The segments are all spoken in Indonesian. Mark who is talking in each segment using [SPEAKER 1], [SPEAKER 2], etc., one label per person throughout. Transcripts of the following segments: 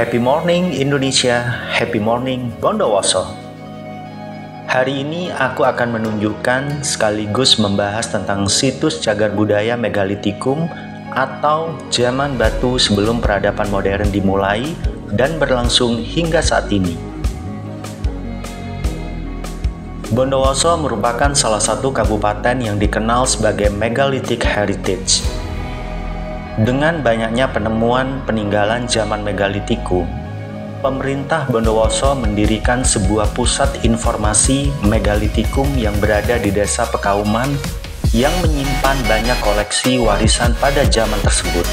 [SPEAKER 1] Happy morning Indonesia, happy morning Bondowoso. Hari ini aku akan menunjukkan sekaligus membahas tentang situs cagar budaya Megalitikum atau zaman batu sebelum peradaban modern dimulai dan berlangsung hingga saat ini. Bondowoso merupakan salah satu kabupaten yang dikenal sebagai Megalithic Heritage. Dengan banyaknya penemuan peninggalan zaman Megalitikum, pemerintah Bondowoso mendirikan sebuah pusat informasi Megalitikum yang berada di Desa Pekauman yang menyimpan banyak koleksi warisan pada zaman tersebut.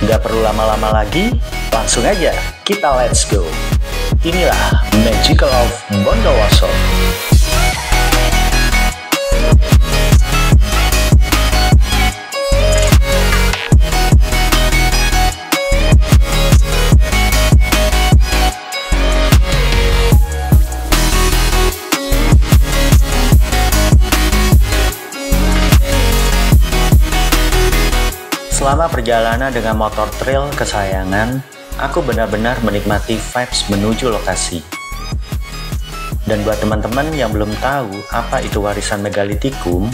[SPEAKER 1] Gak perlu lama-lama lagi, langsung aja kita let's go. Inilah Magical of Bondowoso. Selama perjalanan dengan motor trail kesayangan, aku benar-benar menikmati vibes menuju lokasi. Dan buat teman-teman yang belum tahu apa itu warisan Megalitikum,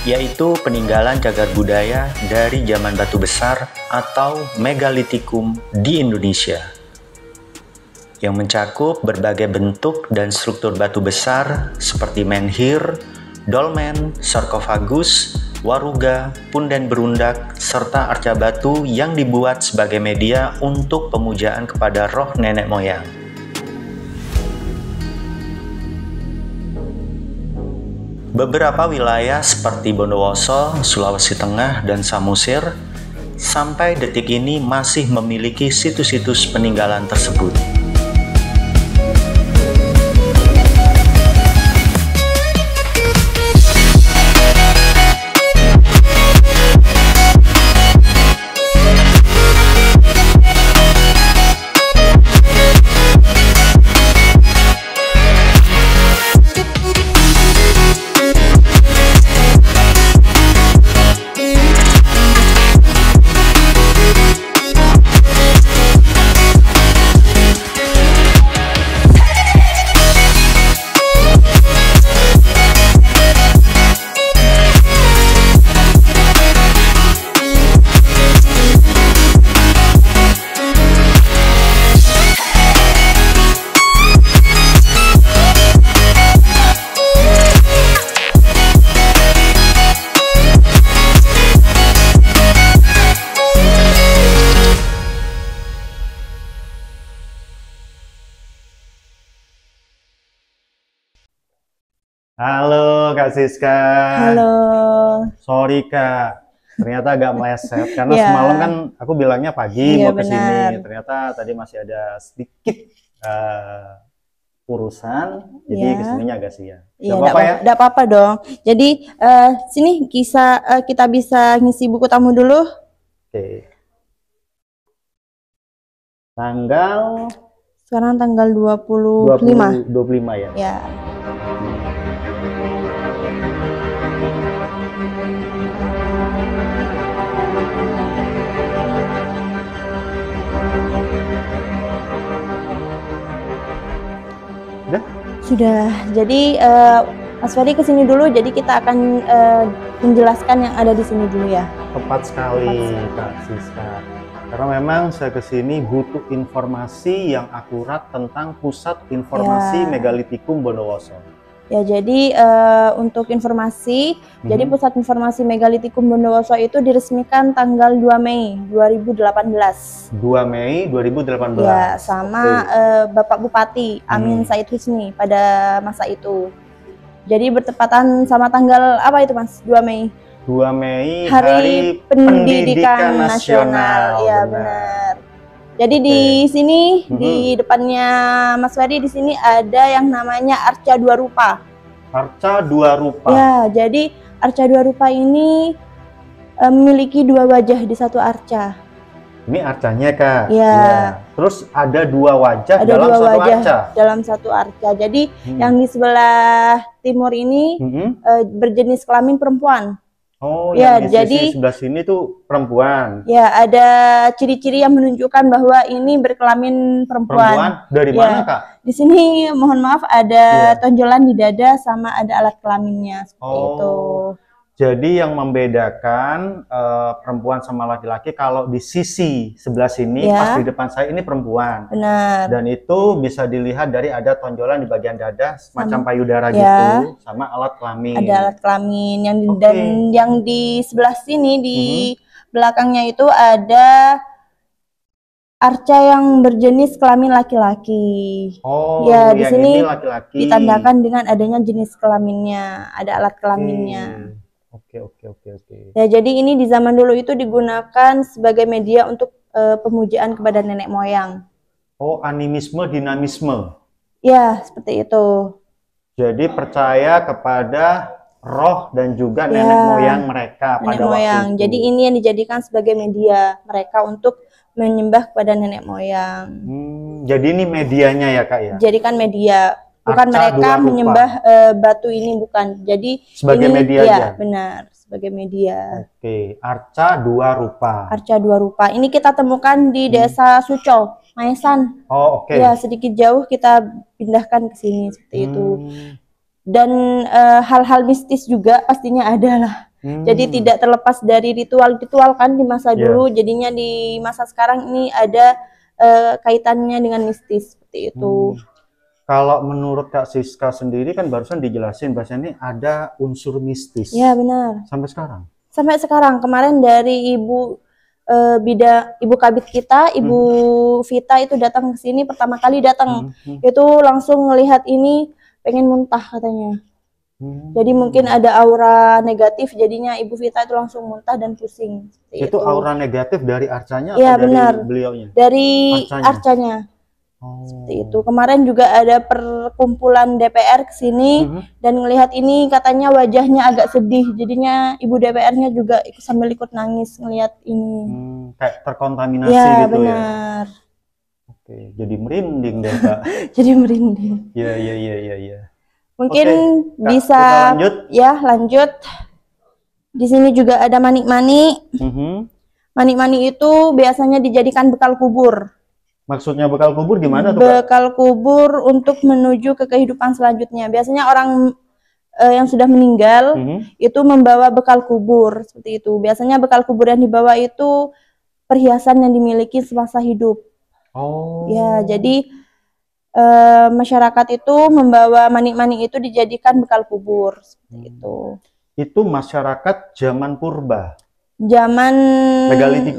[SPEAKER 1] yaitu peninggalan cagar budaya dari zaman batu besar atau Megalitikum di Indonesia, yang mencakup berbagai bentuk dan struktur batu besar seperti menhir, dolmen, sarkofagus, waruga, punden berundak, serta arca batu yang dibuat sebagai media untuk pemujaan kepada roh nenek moyang. Beberapa wilayah seperti Bondowoso, Sulawesi Tengah, dan Samosir sampai detik ini masih memiliki situs-situs peninggalan tersebut.
[SPEAKER 2] Halo Kak Siska.
[SPEAKER 3] Halo.
[SPEAKER 2] Sorry Kak, ternyata agak meleset karena
[SPEAKER 3] Iya.
[SPEAKER 2] semalam kan aku bilangnya pagi
[SPEAKER 3] Iya,
[SPEAKER 2] mau ke sini.
[SPEAKER 3] benar.
[SPEAKER 2] Ternyata tadi masih ada sedikit urusan, jadi
[SPEAKER 3] Iya.
[SPEAKER 2] kesininya agak siang.
[SPEAKER 3] Iya,
[SPEAKER 2] Gak apa-apa ya?
[SPEAKER 3] enggak apa-apa dong. Jadi sini kita bisa ngisi buku tamu dulu.
[SPEAKER 2] Oke. Tanggal
[SPEAKER 3] Sekarang tanggal 25.
[SPEAKER 2] 25 ya?
[SPEAKER 3] Ya.
[SPEAKER 2] Udah?
[SPEAKER 3] Sudah. Jadi Mas Ferry kesini dulu. Jadi kita akan menjelaskan yang ada di sini dulu ya.
[SPEAKER 2] Tepat sekali Kak Siska. Karena memang saya kesini butuh informasi yang akurat tentang pusat informasi
[SPEAKER 3] Ya.
[SPEAKER 2] Megalitikum Bondowoso.
[SPEAKER 3] Ya, jadi untuk informasi, jadi Pusat Informasi Megalitikum Bondowoso itu diresmikan tanggal 2 Mei 2018.
[SPEAKER 2] 2 Mei 2018.
[SPEAKER 3] Ya, sama Bapak Bupati Amin Said Husni pada masa itu. Jadi bertepatan sama tanggal apa itu Mas? 2 Mei.
[SPEAKER 2] 2 Mei
[SPEAKER 3] Hari Pendidikan Nasional. Ya, benar. Jadi di sini di depannya Mas Ferry di sini ada yang namanya Arca Dua Rupa.
[SPEAKER 2] Arca Dua Rupa.
[SPEAKER 3] Ya, jadi Arca Dua Rupa ini memiliki dua wajah di satu arca.
[SPEAKER 2] Ini arcanya Kak.
[SPEAKER 3] Ya.
[SPEAKER 2] Terus ada dua wajah
[SPEAKER 3] Ada
[SPEAKER 2] dalam
[SPEAKER 3] dua
[SPEAKER 2] satu
[SPEAKER 3] wajah
[SPEAKER 2] arca.
[SPEAKER 3] dalam satu arca. Jadi yang di sebelah timur ini berjenis kelamin perempuan.
[SPEAKER 2] Oh,
[SPEAKER 3] Ya,
[SPEAKER 2] yang di
[SPEAKER 3] jadi
[SPEAKER 2] sisi sebelah sini tuh perempuan.
[SPEAKER 3] ya ada ciri-ciri yang menunjukkan bahwa ini berkelamin
[SPEAKER 2] Perempuan
[SPEAKER 3] perempuan.
[SPEAKER 2] dari
[SPEAKER 3] Ya,
[SPEAKER 2] mana, Kak?
[SPEAKER 3] di sini mohon maaf ada
[SPEAKER 2] Iya.
[SPEAKER 3] tonjolan di dada sama ada alat kelaminnya seperti itu.
[SPEAKER 2] Oh, jadi yang membedakan perempuan sama laki-laki kalau di sisi sebelah sini,
[SPEAKER 3] Ya.
[SPEAKER 2] pas di depan saya ini perempuan.
[SPEAKER 3] Benar.
[SPEAKER 2] Dan itu bisa dilihat dari ada tonjolan di bagian dada, semacam payudara
[SPEAKER 3] Ya.
[SPEAKER 2] gitu, sama alat kelamin.
[SPEAKER 3] Ada alat kelamin yang
[SPEAKER 2] Oke.
[SPEAKER 3] dan yang di sebelah sini di belakangnya itu ada arca yang berjenis kelamin laki-laki.
[SPEAKER 2] Oh,
[SPEAKER 3] Ya, di
[SPEAKER 2] yang
[SPEAKER 3] sini
[SPEAKER 2] ini laki-laki.
[SPEAKER 3] ditandakan dengan adanya jenis kelaminnya, ada alat kelaminnya.
[SPEAKER 2] Oke.
[SPEAKER 3] Ya, jadi ini di zaman dulu itu digunakan sebagai media untuk pemujaan kepada nenek moyang.
[SPEAKER 2] Oh, animisme, dinamisme.
[SPEAKER 3] Ya, seperti itu.
[SPEAKER 2] Jadi percaya kepada roh dan juga
[SPEAKER 3] Ya,
[SPEAKER 2] nenek moyang mereka
[SPEAKER 3] Nenek
[SPEAKER 2] pada
[SPEAKER 3] moyang.
[SPEAKER 2] waktu itu.
[SPEAKER 3] Jadi ini yang dijadikan sebagai media mereka untuk menyembah kepada nenek moyang.
[SPEAKER 2] Jadi ini medianya ya, Kak ya?
[SPEAKER 3] Jadikan media, bukan
[SPEAKER 2] Arca
[SPEAKER 3] mereka
[SPEAKER 2] dua rupa.
[SPEAKER 3] menyembah batu ini, bukan. Jadi
[SPEAKER 2] Sebagai
[SPEAKER 3] ini,
[SPEAKER 2] media
[SPEAKER 3] ya,
[SPEAKER 2] aja?
[SPEAKER 3] benar, sebagai media.
[SPEAKER 2] Oke, arca dua rupa.
[SPEAKER 3] Arca dua rupa. Ini kita temukan di desa Suco, Maesan.
[SPEAKER 2] Oh, oke.
[SPEAKER 3] Ya, sedikit jauh kita pindahkan ke sini seperti itu. Dan hal-hal mistis juga pastinya ada lah. Jadi tidak terlepas dari ritual-ritual kan di masa dulu, jadinya di masa sekarang ini ada kaitannya dengan mistis seperti itu.
[SPEAKER 2] Kalau menurut Kak Siska sendiri kan barusan dijelasin bahasanya ini ada unsur mistis.
[SPEAKER 3] Ya, benar.
[SPEAKER 2] Sampai sekarang?
[SPEAKER 3] Sampai sekarang. Kemarin dari ibu ibu kabit kita, Ibu Vita itu datang ke sini pertama kali datang. Itu langsung melihat ini pengen muntah katanya. Jadi mungkin ada aura negatif, jadinya Ibu Vita itu langsung muntah dan pusing.
[SPEAKER 2] Itu aura negatif dari arcanya
[SPEAKER 3] ya,
[SPEAKER 2] atau
[SPEAKER 3] benar.
[SPEAKER 2] dari beliaunya?
[SPEAKER 3] Dari arcanya. Seperti itu. Kemarin juga ada perkumpulan DPR ke sini dan ngelihat ini katanya wajahnya agak sedih. Jadinya Ibu DPR-nya juga sambil ikut nangis ngelihat ini.
[SPEAKER 2] Kayak terkontaminasi
[SPEAKER 3] ya,
[SPEAKER 2] gitu
[SPEAKER 3] benar.
[SPEAKER 2] ya. Oke, jadi merinding deh, Kak.
[SPEAKER 3] Jadi merinding.
[SPEAKER 2] Iya.
[SPEAKER 3] Mungkin
[SPEAKER 2] Kak,
[SPEAKER 3] bisa
[SPEAKER 2] lanjut.
[SPEAKER 3] Ya, lanjut. Di sini juga ada manik-manik. Manik-manik itu biasanya dijadikan bekal kubur.
[SPEAKER 2] Maksudnya bekal kubur gimana tuh, Kak?
[SPEAKER 3] Bekal kubur untuk menuju ke kehidupan selanjutnya. Biasanya orang yang sudah meninggal itu membawa bekal kubur seperti itu. Biasanya bekal kubur yang dibawa itu perhiasan yang dimiliki semasa hidup.
[SPEAKER 2] Oh.
[SPEAKER 3] Ya, jadi masyarakat itu membawa manik-manik itu dijadikan bekal kubur seperti itu.
[SPEAKER 2] Itu masyarakat zaman purba.
[SPEAKER 3] Zaman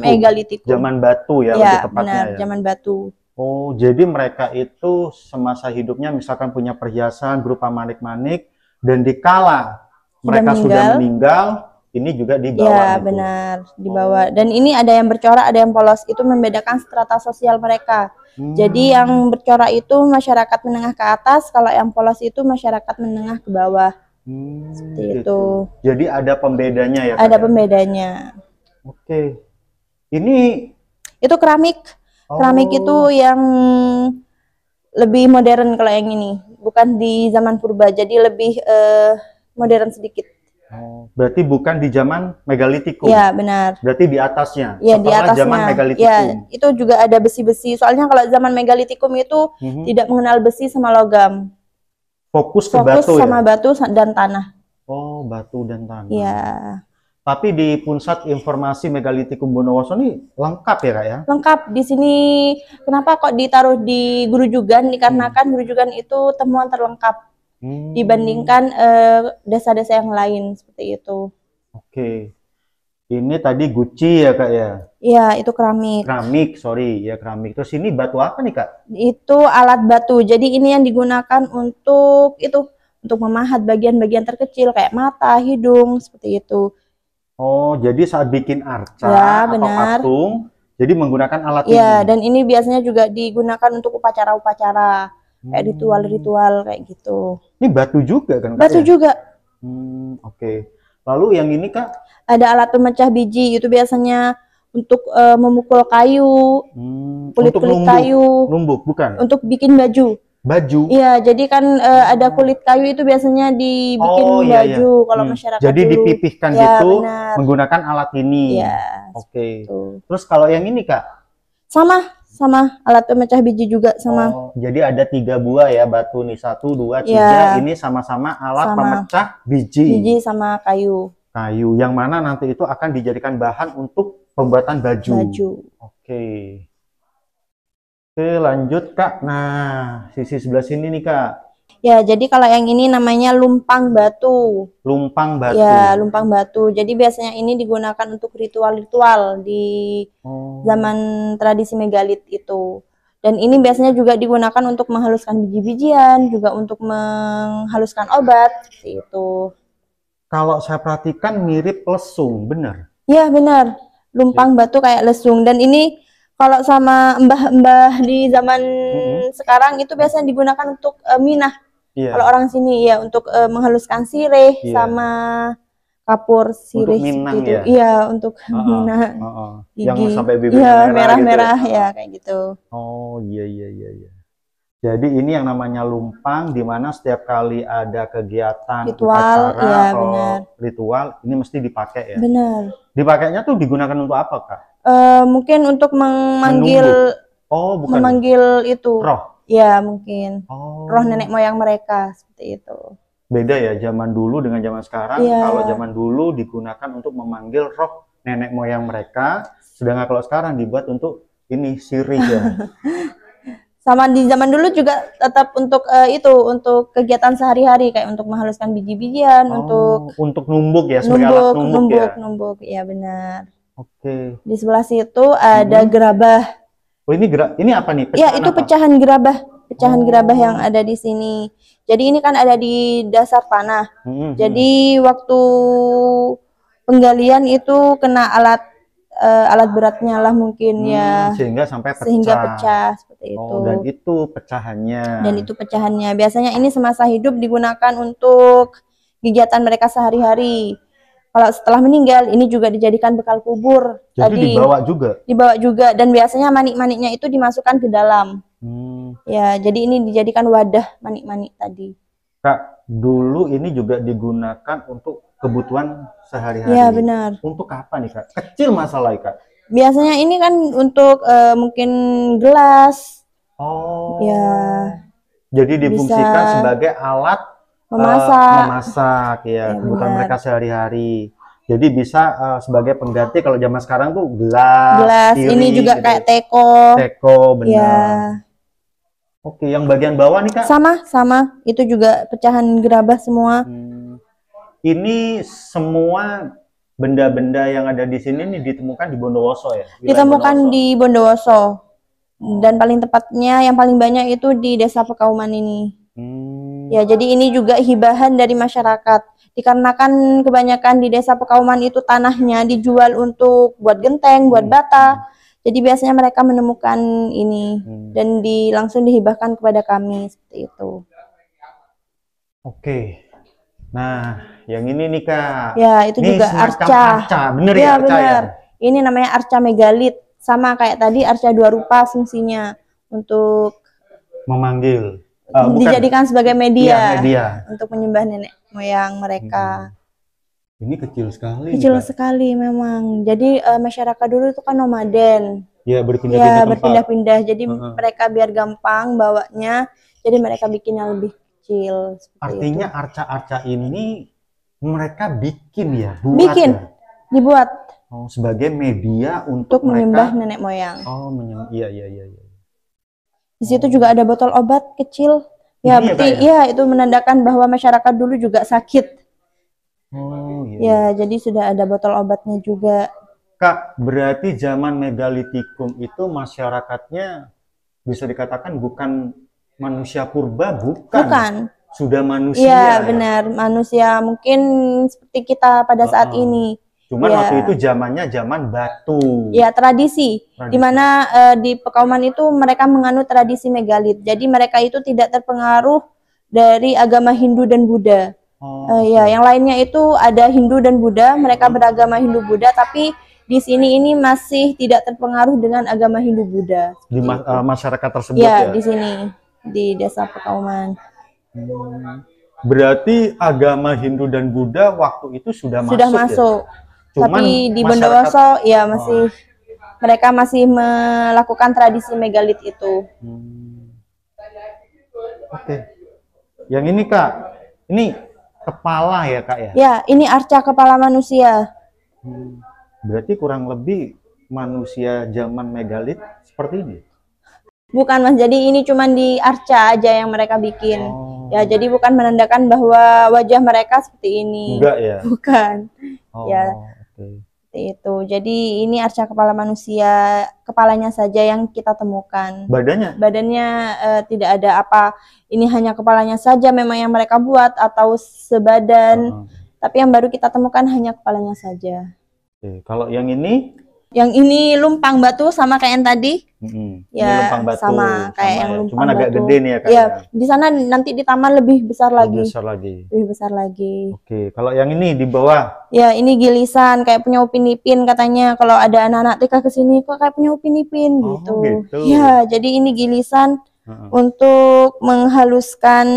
[SPEAKER 3] megalitikum.
[SPEAKER 2] Zaman batu ya,
[SPEAKER 3] ya
[SPEAKER 2] lebih tepatnya
[SPEAKER 3] benar,
[SPEAKER 2] ya.
[SPEAKER 3] Zaman batu.
[SPEAKER 2] Oh, jadi mereka itu semasa hidupnya misalkan punya perhiasan berupa manik-manik dan dikala mereka sudah meninggal, ini juga dibawa.
[SPEAKER 3] Ya, benar, dibawa. Dan ini ada yang bercorak, ada yang polos. Itu membedakan strata sosial mereka. Jadi yang bercorak itu masyarakat menengah ke atas, kalau yang polos itu masyarakat menengah ke bawah. Seperti itu.
[SPEAKER 2] Jadi ada pembedanya ya?
[SPEAKER 3] Ada pembedanya.
[SPEAKER 2] Oke. Ini
[SPEAKER 3] itu keramik. Keramik itu yang lebih modern kalau yang ini, bukan di zaman purba. Jadi lebih modern sedikit.
[SPEAKER 2] Berarti bukan di zaman megalitikum.
[SPEAKER 3] Ya, benar.
[SPEAKER 2] Berarti di atasnya.
[SPEAKER 3] Ya, di atasnya.
[SPEAKER 2] Zaman megalitikum.
[SPEAKER 3] Ya, itu juga ada besi-besi. Soalnya kalau zaman megalitikum itu tidak mengenal besi sama logam.
[SPEAKER 2] Fokus ke batu
[SPEAKER 3] sama
[SPEAKER 2] ya?
[SPEAKER 3] batu dan tanah.
[SPEAKER 2] Oh, batu dan tanah.
[SPEAKER 3] Ya.
[SPEAKER 2] Tapi di Pusat Informasi Megalitikum Bondowoso ini lengkap ya, Kak ya?
[SPEAKER 3] Lengkap. Di sini kenapa kok ditaruh di Grujugan? Dikarenakan Grujugan itu temuan terlengkap dibandingkan desa-desa yang lain seperti itu.
[SPEAKER 2] Oke. Ini tadi guci ya, Kak ya?
[SPEAKER 3] Iya, itu keramik.
[SPEAKER 2] Keramik, sorry. Ya, keramik. Terus ini batu apa nih, Kak?
[SPEAKER 3] Itu alat batu. Jadi ini yang digunakan untuk memahat bagian-bagian terkecil kayak mata, hidung, seperti itu.
[SPEAKER 2] Oh, jadi saat bikin arca
[SPEAKER 3] ya,
[SPEAKER 2] atau patung, jadi menggunakan alat ini?
[SPEAKER 3] Ya, dan ini biasanya juga digunakan untuk upacara-upacara, kayak ritual-ritual kayak gitu.
[SPEAKER 2] Ini batu juga kan, Kak?
[SPEAKER 3] Batu juga.
[SPEAKER 2] Oke. Lalu yang ini, Kak?
[SPEAKER 3] Ada alat pemecah biji, itu biasanya untuk memukul kayu, kulit-kulit kayu.
[SPEAKER 2] Numbuk, bukan?
[SPEAKER 3] Untuk bikin baju.
[SPEAKER 2] baju.
[SPEAKER 3] Iya, jadi kan ada kulit kayu itu biasanya dibikin baju kalau masyarakat
[SPEAKER 2] jadi
[SPEAKER 3] dulu.
[SPEAKER 2] dipipihkan
[SPEAKER 3] Ya,
[SPEAKER 2] gitu
[SPEAKER 3] benar.
[SPEAKER 2] menggunakan alat ini.
[SPEAKER 3] Iya.
[SPEAKER 2] Oke.
[SPEAKER 3] Gitu.
[SPEAKER 2] Terus kalau yang ini Kak?
[SPEAKER 3] Sama alat pemecah biji juga sama.
[SPEAKER 2] Oh, jadi ada 3 buah ya batu nih, 1, 2, 3.
[SPEAKER 3] Ya.
[SPEAKER 2] Ini sama-sama alat
[SPEAKER 3] Sama.
[SPEAKER 2] pemecah biji.
[SPEAKER 3] Biji sama kayu.
[SPEAKER 2] Kayu yang mana nanti itu akan dijadikan bahan untuk pembuatan baju. Oke. Oke, lanjut Kak. Nah, sisi sebelah sini nih Kak.
[SPEAKER 3] Ya, jadi kalau yang ini namanya lumpang batu.
[SPEAKER 2] Lumpang batu.
[SPEAKER 3] Ya, lumpang batu. Jadi biasanya ini digunakan untuk ritual-ritual di zaman tradisi megalit itu. Dan ini biasanya juga digunakan untuk menghaluskan biji-bijian, juga untuk menghaluskan obat, seperti itu.
[SPEAKER 2] Kalau saya perhatikan mirip lesung, benar?
[SPEAKER 3] Ya, benar. Lumpang batu kayak lesung. Dan ini kalau sama mbah-mbah di zaman sekarang itu biasanya digunakan untuk minah. Kalau orang sini ya untuk menghaluskan sirih sama kapur sirih gitu.
[SPEAKER 2] Ya?
[SPEAKER 3] Iya, untuk minah.
[SPEAKER 2] Yang sampai bibirnya
[SPEAKER 3] merah-merah
[SPEAKER 2] gitu
[SPEAKER 3] ya kayak gitu.
[SPEAKER 2] Oh, iya. Jadi ini yang namanya lumpang, di mana setiap kali ada kegiatan
[SPEAKER 3] ritual,
[SPEAKER 2] upacara
[SPEAKER 3] ya,
[SPEAKER 2] atau
[SPEAKER 3] benar.
[SPEAKER 2] ritual, ini mesti dipakai ya?
[SPEAKER 3] Benar.
[SPEAKER 2] Dipakainya tuh digunakan untuk apa, Kak?
[SPEAKER 3] Mungkin untuk memanggil memanggil itu.
[SPEAKER 2] Roh?
[SPEAKER 3] Ya, mungkin. Roh nenek moyang mereka, seperti itu.
[SPEAKER 2] Beda ya, zaman dulu dengan zaman sekarang. Kalau zaman dulu digunakan untuk memanggil roh nenek moyang mereka, sedangkan kalau sekarang dibuat untuk ini sirih ya.
[SPEAKER 3] Sama di zaman dulu juga tetap untuk itu, untuk kegiatan sehari-hari kayak untuk menghaluskan biji-bijian,
[SPEAKER 2] untuk numbuk ya, sebagai alat
[SPEAKER 3] numbuk ya benar.
[SPEAKER 2] Oke.
[SPEAKER 3] Di sebelah situ ada gerabah.
[SPEAKER 2] Oh, ini apa nih?
[SPEAKER 3] Ya, itu pecahan gerabah. Pecahan gerabah yang ada di sini. Jadi ini kan ada di dasar tanah. Jadi waktu penggalian itu kena alat beratnya lah mungkin ya.
[SPEAKER 2] Sehingga sampai pecah.
[SPEAKER 3] Sehingga pecah seperti itu.
[SPEAKER 2] Dan itu pecahannya.
[SPEAKER 3] Biasanya ini semasa hidup digunakan untuk kegiatan mereka sehari-hari. Kalau setelah meninggal, ini juga dijadikan bekal kubur.
[SPEAKER 2] Jadi dibawa juga?
[SPEAKER 3] Dibawa juga, dan biasanya manik-maniknya itu dimasukkan ke dalam. Ya, jadi ini dijadikan wadah manik-manik tadi.
[SPEAKER 2] Kak, dulu ini juga digunakan untuk kebutuhan sehari-hari.
[SPEAKER 3] Ya, benar.
[SPEAKER 2] Untuk apa nih, Kak? Kecil masalahnya, Kak?
[SPEAKER 3] Biasanya ini kan untuk mungkin gelas. Ya.
[SPEAKER 2] Jadi difungsikan sebagai alat memasak ya, kebutuhan mereka sehari-hari. Jadi bisa sebagai pengganti kalau zaman sekarang tuh gelas
[SPEAKER 3] piring, ini juga gitu. Kayak
[SPEAKER 2] teko benar ya. Oke, yang bagian bawah nih Kak?
[SPEAKER 3] Sama itu juga pecahan gerabah semua.
[SPEAKER 2] Ini semua benda-benda yang ada di sini nih ditemukan di Bondowoso ya?
[SPEAKER 3] Ditemukan di Bondowoso. Dan paling tepatnya yang paling banyak itu di Desa Pekauman ini. Ya, jadi ini juga hibahan dari masyarakat. Dikarenakan kebanyakan di Desa Pekauman itu tanahnya dijual untuk buat genteng, buat bata. Jadi biasanya mereka menemukan ini dan langsung dihibahkan kepada kami seperti itu. Oke.
[SPEAKER 2] Nah, yang ini nih Kak.
[SPEAKER 3] Ya, itu ini juga arca.
[SPEAKER 2] Bener ya, arca
[SPEAKER 3] bener. Ya? Ini namanya arca megalit. Sama kayak tadi arca 2 rupa fungsinya untuk
[SPEAKER 2] memanggil.
[SPEAKER 3] Dijadikan sebagai media,
[SPEAKER 2] media
[SPEAKER 3] untuk menyembah nenek moyang mereka.
[SPEAKER 2] Ini kecil sekali.
[SPEAKER 3] Kecil sekali memang. Jadi masyarakat dulu itu kan nomaden.
[SPEAKER 2] Ya, berpindah-pindah.
[SPEAKER 3] Jadi mereka biar gampang bawanya, jadi mereka bikinnya lebih kecil.
[SPEAKER 2] Artinya arca-arca ini mereka bikin ya?
[SPEAKER 3] Dibuat.
[SPEAKER 2] Sebagai media untuk
[SPEAKER 3] menyembah nenek moyang.
[SPEAKER 2] Iya.
[SPEAKER 3] Di situ juga ada botol obat kecil. Ya, berarti ya itu menandakan bahwa masyarakat dulu juga sakit. Ya, jadi sudah ada botol obatnya juga.
[SPEAKER 2] Kak, berarti zaman megalitikum itu masyarakatnya bisa dikatakan bukan manusia purba, bukan. Sudah manusia.
[SPEAKER 3] Iya, benar, manusia mungkin seperti kita pada saat ini.
[SPEAKER 2] Cuman waktu itu zamannya zaman batu.
[SPEAKER 3] Ya, tradisi. Dimana di Pekauman itu mereka menganut tradisi megalit. Jadi mereka itu tidak terpengaruh dari agama Hindu dan Buddha. Ya, yang lainnya itu ada Hindu dan Buddha. Mereka beragama Hindu Buddha, tapi di sini ini masih tidak terpengaruh dengan agama Hindu Buddha.
[SPEAKER 2] Di masyarakat tersebut
[SPEAKER 3] ya? Di sini. di Desa Pekauman.
[SPEAKER 2] Berarti agama Hindu dan Buddha waktu itu sudah
[SPEAKER 3] masuk.
[SPEAKER 2] Ya? Cuman
[SPEAKER 3] tapi di Bondowoso ya masih mereka masih melakukan tradisi megalit itu.
[SPEAKER 2] Oke. Yang ini Kak, ini kepala ya Kak ya?
[SPEAKER 3] Ya, ini arca kepala manusia.
[SPEAKER 2] Berarti kurang lebih manusia zaman megalit seperti ini?
[SPEAKER 3] Bukan Mas, jadi ini cuma di arca aja yang mereka bikin. Ya, jadi bukan menandakan bahwa wajah mereka seperti ini.
[SPEAKER 2] Enggak ya?
[SPEAKER 3] Bukan. Ya,
[SPEAKER 2] okay.
[SPEAKER 3] Seperti itu. Jadi ini arca kepala manusia, kepalanya saja yang kita temukan.
[SPEAKER 2] Badannya?
[SPEAKER 3] Badannya tidak ada apa. Ini hanya kepalanya saja memang yang mereka buat atau sebadan. Tapi yang baru kita temukan hanya kepalanya saja.
[SPEAKER 2] Oke. Kalau yang ini?
[SPEAKER 3] Yang ini lumpang batu sama kayak yang tadi.
[SPEAKER 2] Ya, ini lumpang batu.
[SPEAKER 3] Sama kayak yang lumpang
[SPEAKER 2] cuman
[SPEAKER 3] batu.
[SPEAKER 2] Agak gede nih ya Kak.
[SPEAKER 3] Ya, di sana nanti di taman lebih besar lagi. Lebih besar lagi.
[SPEAKER 2] Oke, kalau yang ini di bawah?
[SPEAKER 3] Ya, ini gilisan kayak punya Upin Ipin katanya. Kalau ada anak-anak TK kesini kok kayak punya Upin Ipin gitu. Ya, jadi ini gilisan untuk menghaluskan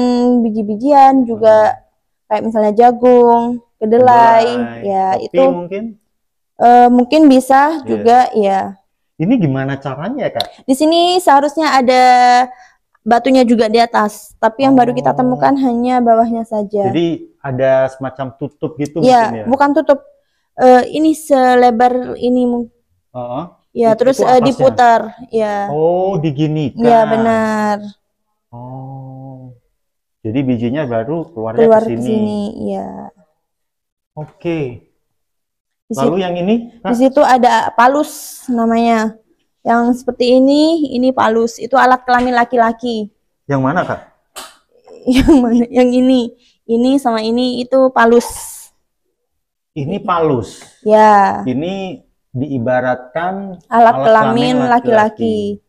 [SPEAKER 3] biji-bijian juga kayak misalnya jagung, kedelai. Ya,
[SPEAKER 2] kopi
[SPEAKER 3] itu
[SPEAKER 2] mungkin?
[SPEAKER 3] Mungkin bisa juga ya.
[SPEAKER 2] Ini gimana caranya Kak?
[SPEAKER 3] Di sini seharusnya ada batunya juga di atas, tapi yang baru kita temukan hanya bawahnya saja.
[SPEAKER 2] Jadi ada semacam tutup gitu
[SPEAKER 3] ya,
[SPEAKER 2] mungkin ya?
[SPEAKER 3] Bukan tutup. Ini selebar ini. Ya, terus diputar. Ya.
[SPEAKER 2] Oh, diginikan.
[SPEAKER 3] Ya, benar.
[SPEAKER 2] Oh. Jadi bijinya baru keluar ke
[SPEAKER 3] sini. Ya.
[SPEAKER 2] Oke. Lalu yang ini?
[SPEAKER 3] Kak? Di situ ada palus namanya. Yang seperti ini palus. Itu alat kelamin laki-laki.
[SPEAKER 2] Yang mana Kak?
[SPEAKER 3] Yang mana? Yang ini. Ini sama ini itu palus.
[SPEAKER 2] Ini palus?
[SPEAKER 3] Ya.
[SPEAKER 2] Ini diibaratkan
[SPEAKER 3] alat kelamin laki-laki.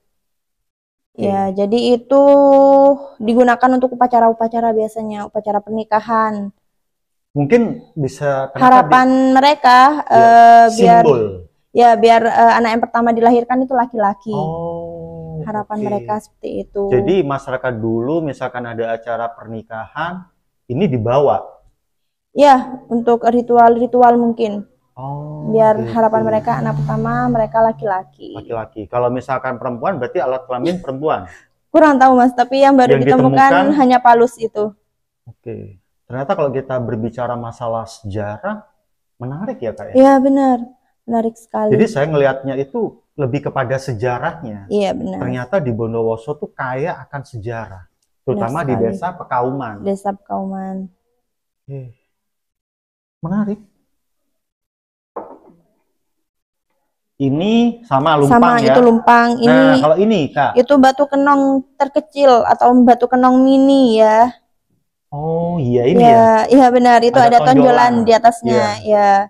[SPEAKER 3] Ya, jadi itu digunakan untuk upacara-upacara biasanya, upacara pernikahan.
[SPEAKER 2] Mungkin bisa
[SPEAKER 3] harapan mereka biar anak yang pertama dilahirkan itu laki-laki. Harapan mereka seperti itu.
[SPEAKER 2] Jadi masyarakat dulu misalkan ada acara pernikahan ini dibawa. Ya,
[SPEAKER 3] untuk ritual-ritual mungkin. Biar harapan mereka anak pertama mereka laki-laki.
[SPEAKER 2] Laki-laki. Kalau misalkan perempuan berarti alat kelamin perempuan.
[SPEAKER 3] Kurang tahu Mas, tapi yang baru ditemukan hanya palus itu.
[SPEAKER 2] Oke. Ternyata kalau kita berbicara masalah sejarah, menarik ya Kak ya?
[SPEAKER 3] Iya benar, menarik sekali.
[SPEAKER 2] Jadi saya ngelihatnya itu lebih kepada sejarahnya.
[SPEAKER 3] Iya benar.
[SPEAKER 2] Ternyata di Bondowoso tuh kaya akan sejarah, terutama di Desa Pekauman.
[SPEAKER 3] Desa Pekauman.
[SPEAKER 2] Menarik. Ini sama lumpang ya? Sama, itu
[SPEAKER 3] lumpang.
[SPEAKER 2] Nah, kalau ini Kak?
[SPEAKER 3] Itu batu kenong terkecil atau batu kenong mini ya.
[SPEAKER 2] Oh iya ini ya?
[SPEAKER 3] Iya benar, itu ada tonjolan di atasnya.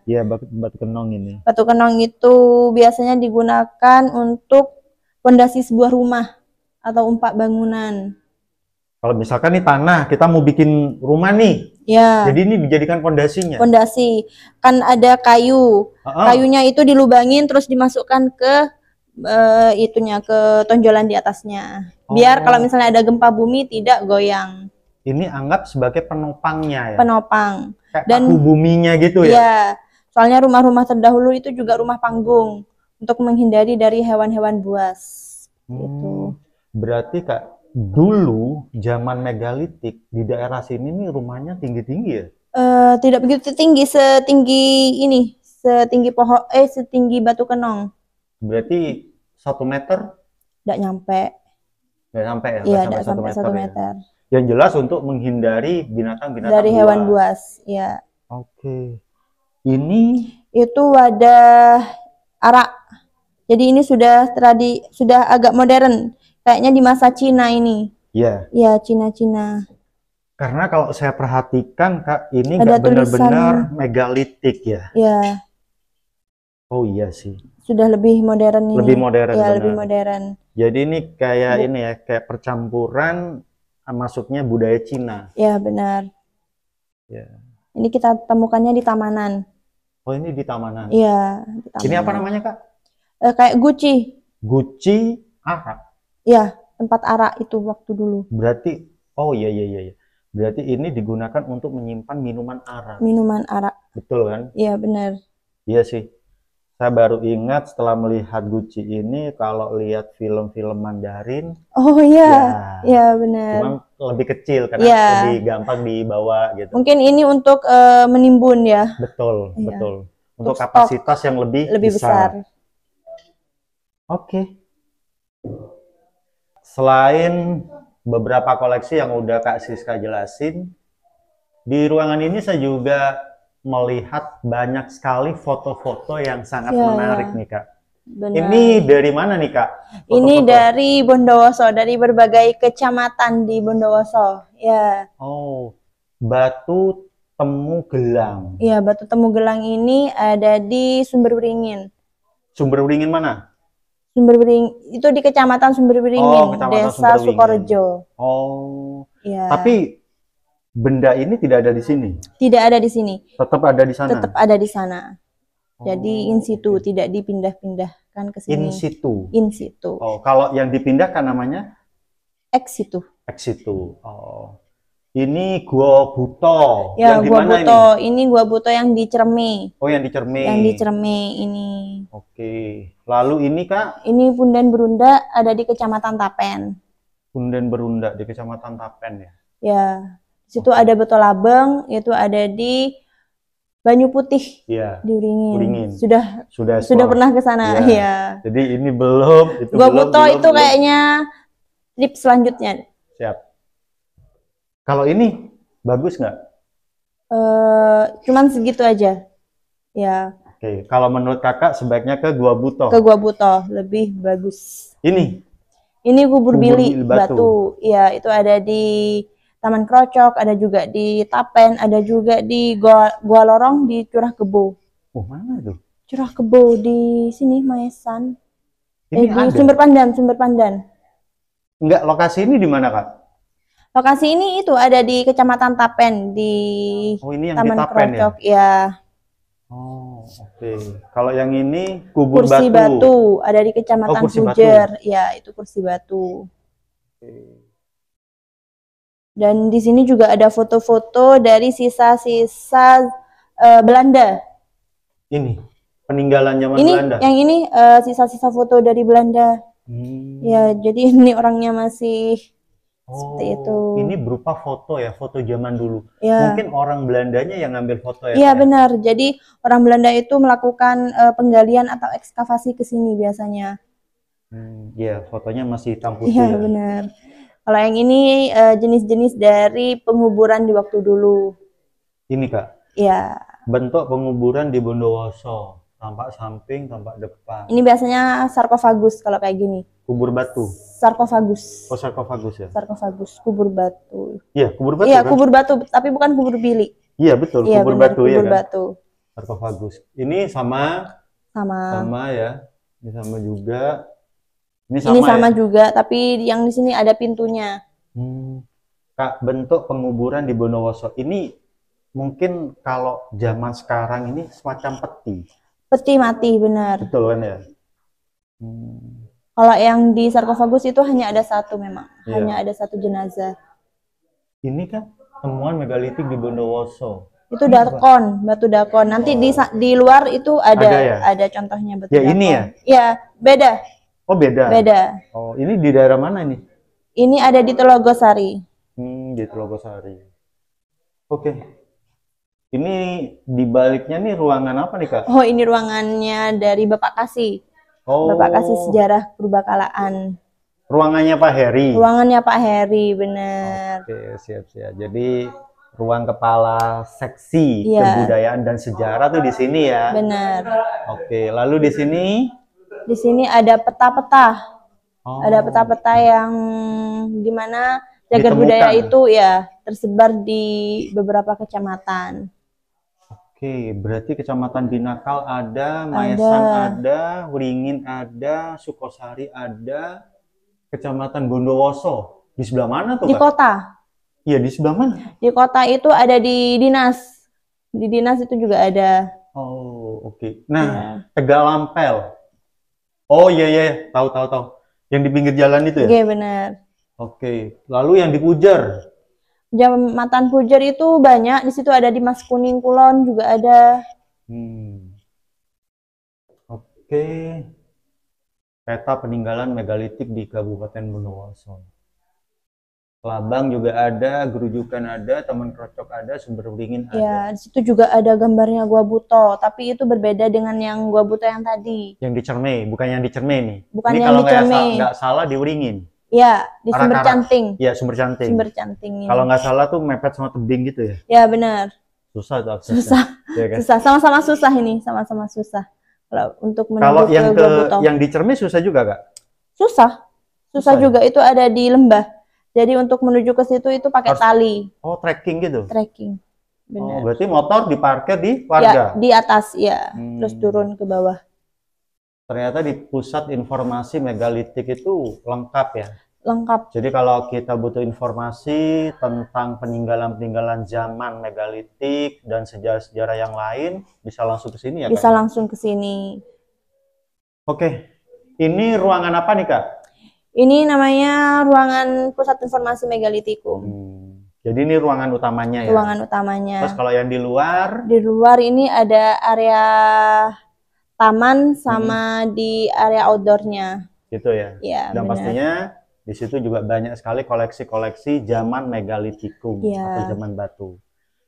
[SPEAKER 2] Iya, batu kenong ini.
[SPEAKER 3] Batu kenong itu biasanya digunakan untuk fondasi sebuah rumah atau umpak bangunan.
[SPEAKER 2] Kalau misalkan nih tanah, kita mau bikin rumah nih.
[SPEAKER 3] Ya.
[SPEAKER 2] Jadi ini dijadikan fondasinya.
[SPEAKER 3] Fondasi. Kan ada kayu. Kayunya itu dilubangin terus dimasukkan ke ke tonjolan di atasnya. Biar kalau misalnya ada gempa bumi tidak goyang.
[SPEAKER 2] Ini anggap sebagai penopangnya ya?
[SPEAKER 3] Penopang.
[SPEAKER 2] Kayak paku buminya gitu ya?
[SPEAKER 3] Iya. Soalnya rumah-rumah terdahulu itu juga rumah panggung untuk menghindari dari hewan-hewan buas. Gitu.
[SPEAKER 2] Berarti Kak, dulu zaman megalitik di daerah sini nih rumahnya tinggi-tinggi ya?
[SPEAKER 3] Tidak begitu tinggi, setinggi pohon, setinggi batu kenong.
[SPEAKER 2] Berarti 1 meter?
[SPEAKER 3] Tidak nyampe.
[SPEAKER 2] Nggak sampai ya?
[SPEAKER 3] Iya, tidak sampai 1 meter.
[SPEAKER 2] Ya? Yang jelas untuk menghindari binatang-binatang
[SPEAKER 3] dari hewan buas, ya.
[SPEAKER 2] Oke. Ini?
[SPEAKER 3] Itu wadah arak. Jadi ini sudah agak modern. Kayaknya di masa Cina ini.
[SPEAKER 2] Iya.
[SPEAKER 3] Iya, Cina-Cina.
[SPEAKER 2] Karena kalau saya perhatikan Kak, ini nggak benar-benar megalitik ya?
[SPEAKER 3] Iya.
[SPEAKER 2] Oh iya sih.
[SPEAKER 3] Sudah lebih modern ini.
[SPEAKER 2] Lebih modern.
[SPEAKER 3] Ya, lebih modern.
[SPEAKER 2] Jadi ini kayak ini ya, kayak percampuran masuknya budaya Cina.
[SPEAKER 3] Ya, benar.
[SPEAKER 2] Ya.
[SPEAKER 3] Ini kita temukannya di Tamanan.
[SPEAKER 2] Oh, ini di Tamanan.
[SPEAKER 3] Iya,
[SPEAKER 2] Ini apa namanya, Kak?
[SPEAKER 3] Kayak guci.
[SPEAKER 2] Guci arak.
[SPEAKER 3] Ya, tempat arak itu waktu dulu.
[SPEAKER 2] Berarti, oh iya iya iya. Berarti ini digunakan untuk menyimpan minuman arak.
[SPEAKER 3] Minuman arak.
[SPEAKER 2] Betul kan?
[SPEAKER 3] Iya benar.
[SPEAKER 2] Iya sih. Saya baru ingat setelah melihat Gucci ini, kalau lihat film-film Mandarin.
[SPEAKER 3] Oh iya, iya benar.
[SPEAKER 2] Cuma lebih kecil karena lebih gampang dibawa gitu.
[SPEAKER 3] Mungkin ini untuk menimbun ya.
[SPEAKER 2] Betul, betul. Untuk kapasitas yang lebih besar. Oke. Selain beberapa koleksi yang udah Kak Siska jelasin, di ruangan ini saya juga melihat banyak sekali foto-foto yang sangat menarik nih Kak. Benar. Ini dari mana nih Kak? Foto-foto?
[SPEAKER 3] Ini dari Bondowoso, dari berbagai kecamatan di Bondowoso. Ya.
[SPEAKER 2] Oh, batu temu gelang.
[SPEAKER 3] Iya, batu temu gelang ini ada di Sumberberingin.
[SPEAKER 2] Sumberberingin mana?
[SPEAKER 3] Sumberberingin itu di Kecamatan Sumberberingin, Desa Sukorejo.
[SPEAKER 2] Oh. Iya. Tapi benda ini tidak ada di sini.
[SPEAKER 3] Tidak ada di sini.
[SPEAKER 2] Tetap ada di sana.
[SPEAKER 3] Tetap ada di sana. Jadi in situ, tidak dipindah-pindahkan ke sini.
[SPEAKER 2] In situ.
[SPEAKER 3] In situ.
[SPEAKER 2] Oh, kalau yang dipindahkan namanya?
[SPEAKER 3] Ex situ.
[SPEAKER 2] Ex situ. Oh. Ini Gua Buto.
[SPEAKER 3] Ya, yang Gua Buto. Ini Gua Buto yang di Cerme.
[SPEAKER 2] Oh, yang di Cerme.
[SPEAKER 3] Yang di Cerme ini.
[SPEAKER 2] Oke. Lalu ini Kak?
[SPEAKER 3] Ini Punden Berunda ada di Kecamatan Tapen.
[SPEAKER 2] Punden Berunda di Kecamatan Tapen ya?
[SPEAKER 3] Ya. Di situ ada Betolabeng, itu ada di Banyu Putih.
[SPEAKER 2] Iya.
[SPEAKER 3] Di Uringin.
[SPEAKER 2] Sudah
[SPEAKER 3] pernah ke sana. Ya.
[SPEAKER 2] Jadi ini belum, itu
[SPEAKER 3] Gua Buto itu kayaknya trip selanjutnya.
[SPEAKER 2] Siap. Kalau ini bagus nggak?
[SPEAKER 3] Cuman segitu aja. Ya.
[SPEAKER 2] Oke. Kalau menurut Kakak sebaiknya ke Gua Buto?
[SPEAKER 3] Ke Gua Buto lebih bagus.
[SPEAKER 2] Ini?
[SPEAKER 3] Ini Kubur Bili Batu. Iya, itu ada di Taman Krocok, ada juga di Tapen, ada juga di Gua Lorong di Curah Kebo.
[SPEAKER 2] Oh, mana tuh?
[SPEAKER 3] Curah Kebo di sini Maesan.
[SPEAKER 2] Ini
[SPEAKER 3] di Sumber Pandan.
[SPEAKER 2] Enggak, lokasi ini di mana, Kak?
[SPEAKER 3] Lokasi ini itu ada di Kecamatan Tapen di
[SPEAKER 2] ini yang
[SPEAKER 3] Taman
[SPEAKER 2] di Tapen,
[SPEAKER 3] Krocok ya.
[SPEAKER 2] Oh, oke. Kalau yang ini Kubur
[SPEAKER 3] Kursi Batu ada di Kecamatan Pujer. Ya, itu Kursi Batu.
[SPEAKER 2] Oke.
[SPEAKER 3] Dan di sini juga ada foto-foto dari sisa-sisa Belanda.
[SPEAKER 2] Ini peninggalan zaman Belanda.
[SPEAKER 3] Yang ini sisa-sisa foto dari Belanda. Ya, jadi ini orangnya masih seperti itu.
[SPEAKER 2] Ini berupa foto ya, foto zaman dulu. Ya. Mungkin orang Belandanya yang ngambil foto ya.
[SPEAKER 3] Iya benar. Jadi orang Belanda itu melakukan penggalian atau ekskavasi ke sini biasanya.
[SPEAKER 2] Iya, fotonya masih hitam putih.
[SPEAKER 3] Iya benar. Kalau yang ini jenis-jenis dari penguburan di waktu dulu.
[SPEAKER 2] Ini Kak?
[SPEAKER 3] Iya.
[SPEAKER 2] Bentuk penguburan di Bondowoso, tampak samping, tampak depan.
[SPEAKER 3] Ini biasanya sarkofagus kalau kayak gini.
[SPEAKER 2] Kubur batu?
[SPEAKER 3] Sarkofagus.
[SPEAKER 2] Oh, sarkofagus ya?
[SPEAKER 3] Sarkofagus, kubur batu.
[SPEAKER 2] Iya, kubur batu
[SPEAKER 3] Iya,
[SPEAKER 2] kan?
[SPEAKER 3] kubur batu, tapi bukan kubur bilik.
[SPEAKER 2] Iya, betul,
[SPEAKER 3] iya,
[SPEAKER 2] kubur
[SPEAKER 3] benar,
[SPEAKER 2] batu ya kan?
[SPEAKER 3] Kubur batu.
[SPEAKER 2] Sarkofagus. Ini sama ya. Ini sama juga.
[SPEAKER 3] Ini sama juga, tapi yang di sini ada pintunya.
[SPEAKER 2] Kak, bentuk penguburan di Bondowoso ini mungkin kalau zaman sekarang ini semacam peti.
[SPEAKER 3] Peti mati, benar.
[SPEAKER 2] Betul kan ya?
[SPEAKER 3] Kalau yang di sarkofagus itu hanya ada satu memang, hanya ada satu jenazah.
[SPEAKER 2] Ini kan temuan megalitik di Bondowoso.
[SPEAKER 3] Itu darkon, batu darkon. Nanti di luar itu ada contohnya batu darkon.
[SPEAKER 2] Ini ya?
[SPEAKER 3] Iya, beda.
[SPEAKER 2] Oh, beda?
[SPEAKER 3] Beda.
[SPEAKER 2] Oh, ini di daerah mana ini?
[SPEAKER 3] Ini ada di Telogosari.
[SPEAKER 2] Di Telogosari. Oke. Ini di baliknya nih ruangan apa nih, Kak?
[SPEAKER 3] Oh, ini ruangannya dari Bapak Kasih.
[SPEAKER 2] Oh.
[SPEAKER 3] Bapak Kasih Sejarah Purbakalaan.
[SPEAKER 2] Ruangannya Pak Heri?
[SPEAKER 3] Ruangannya Pak Heri, benar.
[SPEAKER 2] Oke, siap-siap. Jadi ruang kepala seksi kebudayaan dan sejarah tuh di sini ya?
[SPEAKER 3] Benar.
[SPEAKER 2] Oke, lalu di sini?
[SPEAKER 3] Di sini ada peta-peta. Ada peta-peta yang dimana cagar budaya itu ya tersebar di beberapa kecamatan.
[SPEAKER 2] Oke, berarti kecamatan Binakal ada, Maesan ada, Wringin ada, Sukosari ada, kecamatan Bondowoso. Di sebelah mana tuh, Kak?
[SPEAKER 3] Di kota.
[SPEAKER 2] Iya, di sebelah mana?
[SPEAKER 3] Di kota itu ada di dinas. Di dinas itu juga ada.
[SPEAKER 2] Oh, oke. Nah, Tegalampel. Oh iya, tahu. Yang di pinggir jalan itu ya?
[SPEAKER 3] Iya, benar.
[SPEAKER 2] Oke. Lalu yang di Pujer?
[SPEAKER 3] Jembatan Pujer itu banyak, di situ ada di Mas Kuning Kulon juga ada.
[SPEAKER 2] Oke. Peta peninggalan megalitik di Kabupaten Bondowoso. Kelabang juga ada, Gerujukan ada, Taman Krocok ada, Sumber Beringin ada.
[SPEAKER 3] Ya, di situ juga ada gambarnya Gua Buto, tapi itu berbeda dengan yang Gua Buto yang tadi.
[SPEAKER 2] Yang di Cermai, bukan yang di Cermai nih.
[SPEAKER 3] Bukan
[SPEAKER 2] ini
[SPEAKER 3] yang
[SPEAKER 2] kalau
[SPEAKER 3] di Cermai.
[SPEAKER 2] nggak salah di Beringin.
[SPEAKER 3] Ya, di Sumber
[SPEAKER 2] Arak-arak.
[SPEAKER 3] Canting.
[SPEAKER 2] Iya, Sumber Canting.
[SPEAKER 3] Sumber Canting ini.
[SPEAKER 2] Kalau nggak salah tuh mepet sama tebing gitu ya?
[SPEAKER 3] Ya, benar.
[SPEAKER 2] Susah tuh aksesnya.
[SPEAKER 3] Susah.
[SPEAKER 2] Ya, kan?
[SPEAKER 3] Susah, sama-sama susah ini, sama-sama susah. Kalau untuk
[SPEAKER 2] Kalau
[SPEAKER 3] menuju
[SPEAKER 2] yang
[SPEAKER 3] ke Gua Buto.
[SPEAKER 2] yang di Cermai susah juga, Kak?
[SPEAKER 3] Susah. Susah
[SPEAKER 2] ya?
[SPEAKER 3] juga, itu ada di lembah. Jadi untuk menuju ke situ itu pakai tali.
[SPEAKER 2] Oh, trekking gitu?
[SPEAKER 3] Trekking.
[SPEAKER 2] Oh,
[SPEAKER 3] Benar.
[SPEAKER 2] berarti motor diparkir di
[SPEAKER 3] Ya,
[SPEAKER 2] warga?
[SPEAKER 3] di atas, ya. Terus turun ke bawah.
[SPEAKER 2] Ternyata di pusat informasi megalitik itu lengkap ya?
[SPEAKER 3] Lengkap.
[SPEAKER 2] Jadi kalau kita butuh informasi tentang peninggalan-peninggalan zaman megalitik dan sejarah-sejarah yang lain, bisa langsung ke sini ya,
[SPEAKER 3] Bisa
[SPEAKER 2] Kak?
[SPEAKER 3] langsung ke sini.
[SPEAKER 2] Oke, ini ruangan apa nih, Kak?
[SPEAKER 3] Ini namanya ruangan Pusat Informasi Megalitikum.
[SPEAKER 2] Jadi ini ruangan utamanya ya?
[SPEAKER 3] Ruangan utamanya.
[SPEAKER 2] Terus kalau yang di luar?
[SPEAKER 3] Di luar ini ada area taman sama di area outdoornya.
[SPEAKER 2] Gitu ya?
[SPEAKER 3] Ya,
[SPEAKER 2] Dan
[SPEAKER 3] benar.
[SPEAKER 2] pastinya di situ juga banyak sekali koleksi-koleksi zaman megalitikum
[SPEAKER 3] Iya.
[SPEAKER 2] atau zaman batu.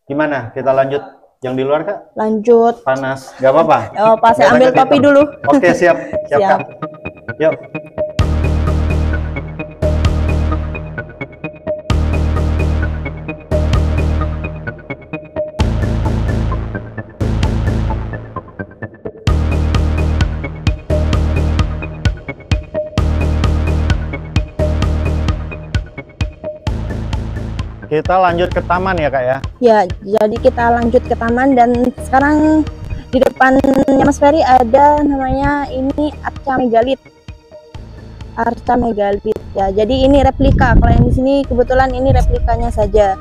[SPEAKER 2] Gimana? Kita lanjut yang di luar, Kak?
[SPEAKER 3] Lanjut.
[SPEAKER 2] Panas, nggak apa-apa?
[SPEAKER 3] Oh, pas saya ambil kopi dulu.
[SPEAKER 2] Oke, siap. Siap,
[SPEAKER 3] Siap.
[SPEAKER 2] Kak. Yuk. Kita lanjut ke taman ya, Kak ya?
[SPEAKER 3] Ya, jadi kita lanjut ke taman dan sekarang di depannya Mas Ferry ada namanya ini Arca Megalit. Arca Megalit ya. Jadi ini replika. Kalau yang di sini kebetulan ini replikanya saja.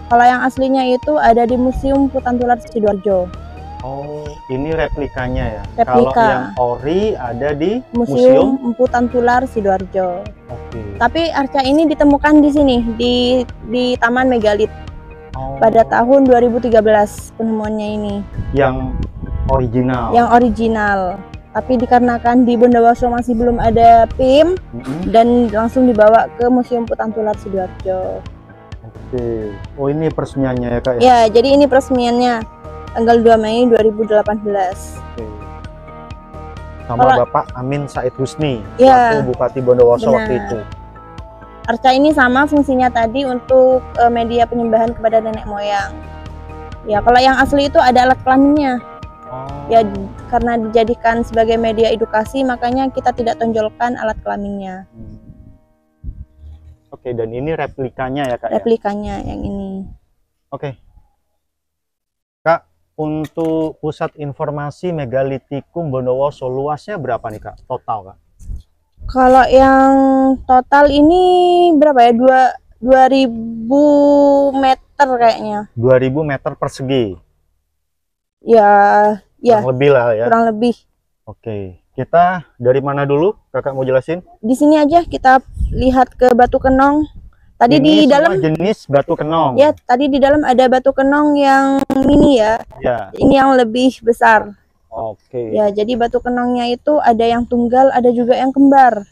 [SPEAKER 3] Kalau yang aslinya itu ada di Museum Putantular Sidoarjo.
[SPEAKER 2] Oh, ini replikanya ya?
[SPEAKER 3] Replika.
[SPEAKER 2] Kalau yang ori ada di
[SPEAKER 3] Museum Empu Tantular Sidoarjo.
[SPEAKER 2] Oke.
[SPEAKER 3] Tapi arca ini ditemukan di sini di Taman Megalit
[SPEAKER 2] Oh,
[SPEAKER 3] pada tahun 2013 penemuannya ini.
[SPEAKER 2] yang original.
[SPEAKER 3] Yang original. Tapi dikarenakan di Bondowoso masih belum ada PIM dan langsung dibawa ke Museum Putantular Sidoarjo.
[SPEAKER 2] Oke. Oh, ini peresmiannya ya, Kak ya?
[SPEAKER 3] Ya, jadi ini peresmiannya tanggal 2 Mei 2018.
[SPEAKER 2] Oke. Sama
[SPEAKER 3] Kalau-
[SPEAKER 2] Bapak Amin Said Husni,
[SPEAKER 3] Ya,
[SPEAKER 2] selaku Bupati Bondowoso
[SPEAKER 3] benar.
[SPEAKER 2] waktu itu.
[SPEAKER 3] Arca ini sama fungsinya tadi untuk media penyembahan kepada nenek moyang. Ya, kalau yang asli itu ada alat kelaminnya.
[SPEAKER 2] Oh.
[SPEAKER 3] Ya, karena dijadikan sebagai media edukasi, makanya kita tidak tonjolkan alat kelaminnya.
[SPEAKER 2] Oke, dan ini replikanya ya, Kak ya?
[SPEAKER 3] Replikanya yang ini.
[SPEAKER 2] Oke. Kak, untuk pusat informasi megalitikum Bondowoso luasnya berapa nih, Kak? Total, Kak?
[SPEAKER 3] Kalau yang total ini berapa ya? 2000 meter kayaknya.
[SPEAKER 2] 2000 meter persegi.
[SPEAKER 3] Ya, ya,
[SPEAKER 2] Kurang lebih lah ya.
[SPEAKER 3] kurang lebih.
[SPEAKER 2] Oke. Kita dari mana dulu? Kakak mau jelasin?
[SPEAKER 3] Di sini aja kita lihat ke Batu Kenong. Tadi
[SPEAKER 2] Ini
[SPEAKER 3] di
[SPEAKER 2] semua
[SPEAKER 3] dalam
[SPEAKER 2] jenis batu kenong.
[SPEAKER 3] ya, tadi di dalam ada Batu Kenong yang mini ya.
[SPEAKER 2] Ya.
[SPEAKER 3] Ini yang lebih besar.
[SPEAKER 2] Oke.
[SPEAKER 3] Ya, jadi Batu Kenongnya itu ada yang tunggal, ada juga yang kembar.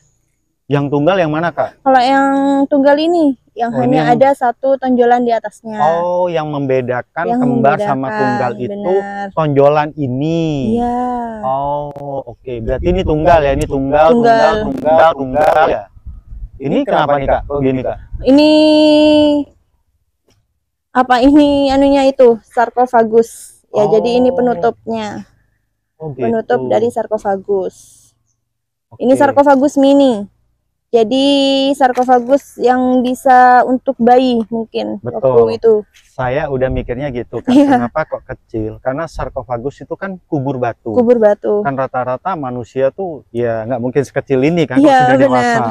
[SPEAKER 2] Yang tunggal yang mana, Kak?
[SPEAKER 3] Kalau yang tunggal ini, yang
[SPEAKER 2] Oh, ini
[SPEAKER 3] hanya
[SPEAKER 2] yang-
[SPEAKER 3] ada satu tonjolan di atasnya.
[SPEAKER 2] Oh, yang membedakan
[SPEAKER 3] Yang
[SPEAKER 2] kembar sama
[SPEAKER 3] membedakan,
[SPEAKER 2] tunggal itu
[SPEAKER 3] benar.
[SPEAKER 2] tonjolan ini.
[SPEAKER 3] Iya.
[SPEAKER 2] Oh, oke. Berarti ini tunggal ya, ini tunggal,
[SPEAKER 3] Tunggal.
[SPEAKER 2] tunggal ya. Ini kenapa nih, Kak? Oh, gini, Kak.
[SPEAKER 3] Ini apa ini anunya itu sarkofagus. Ya, jadi ini
[SPEAKER 2] Oh.
[SPEAKER 3] penutupnya.
[SPEAKER 2] Oh, gitu.
[SPEAKER 3] Penutup dari sarkofagus. Ini
[SPEAKER 2] Oke.
[SPEAKER 3] sarkofagus mini. Jadi sarkofagus yang bisa untuk bayi mungkin
[SPEAKER 2] Betul.
[SPEAKER 3] waktu itu.
[SPEAKER 2] Saya udah mikirnya gitu, Kak.
[SPEAKER 3] Iya.
[SPEAKER 2] Kenapa kok kecil? Karena sarkofagus itu kan kubur batu.
[SPEAKER 3] Kubur batu.
[SPEAKER 2] Kan rata-rata manusia tuh ya nggak mungkin sekecil ini kan kalau
[SPEAKER 3] Iya,
[SPEAKER 2] sudah
[SPEAKER 3] benar.
[SPEAKER 2] dewasa.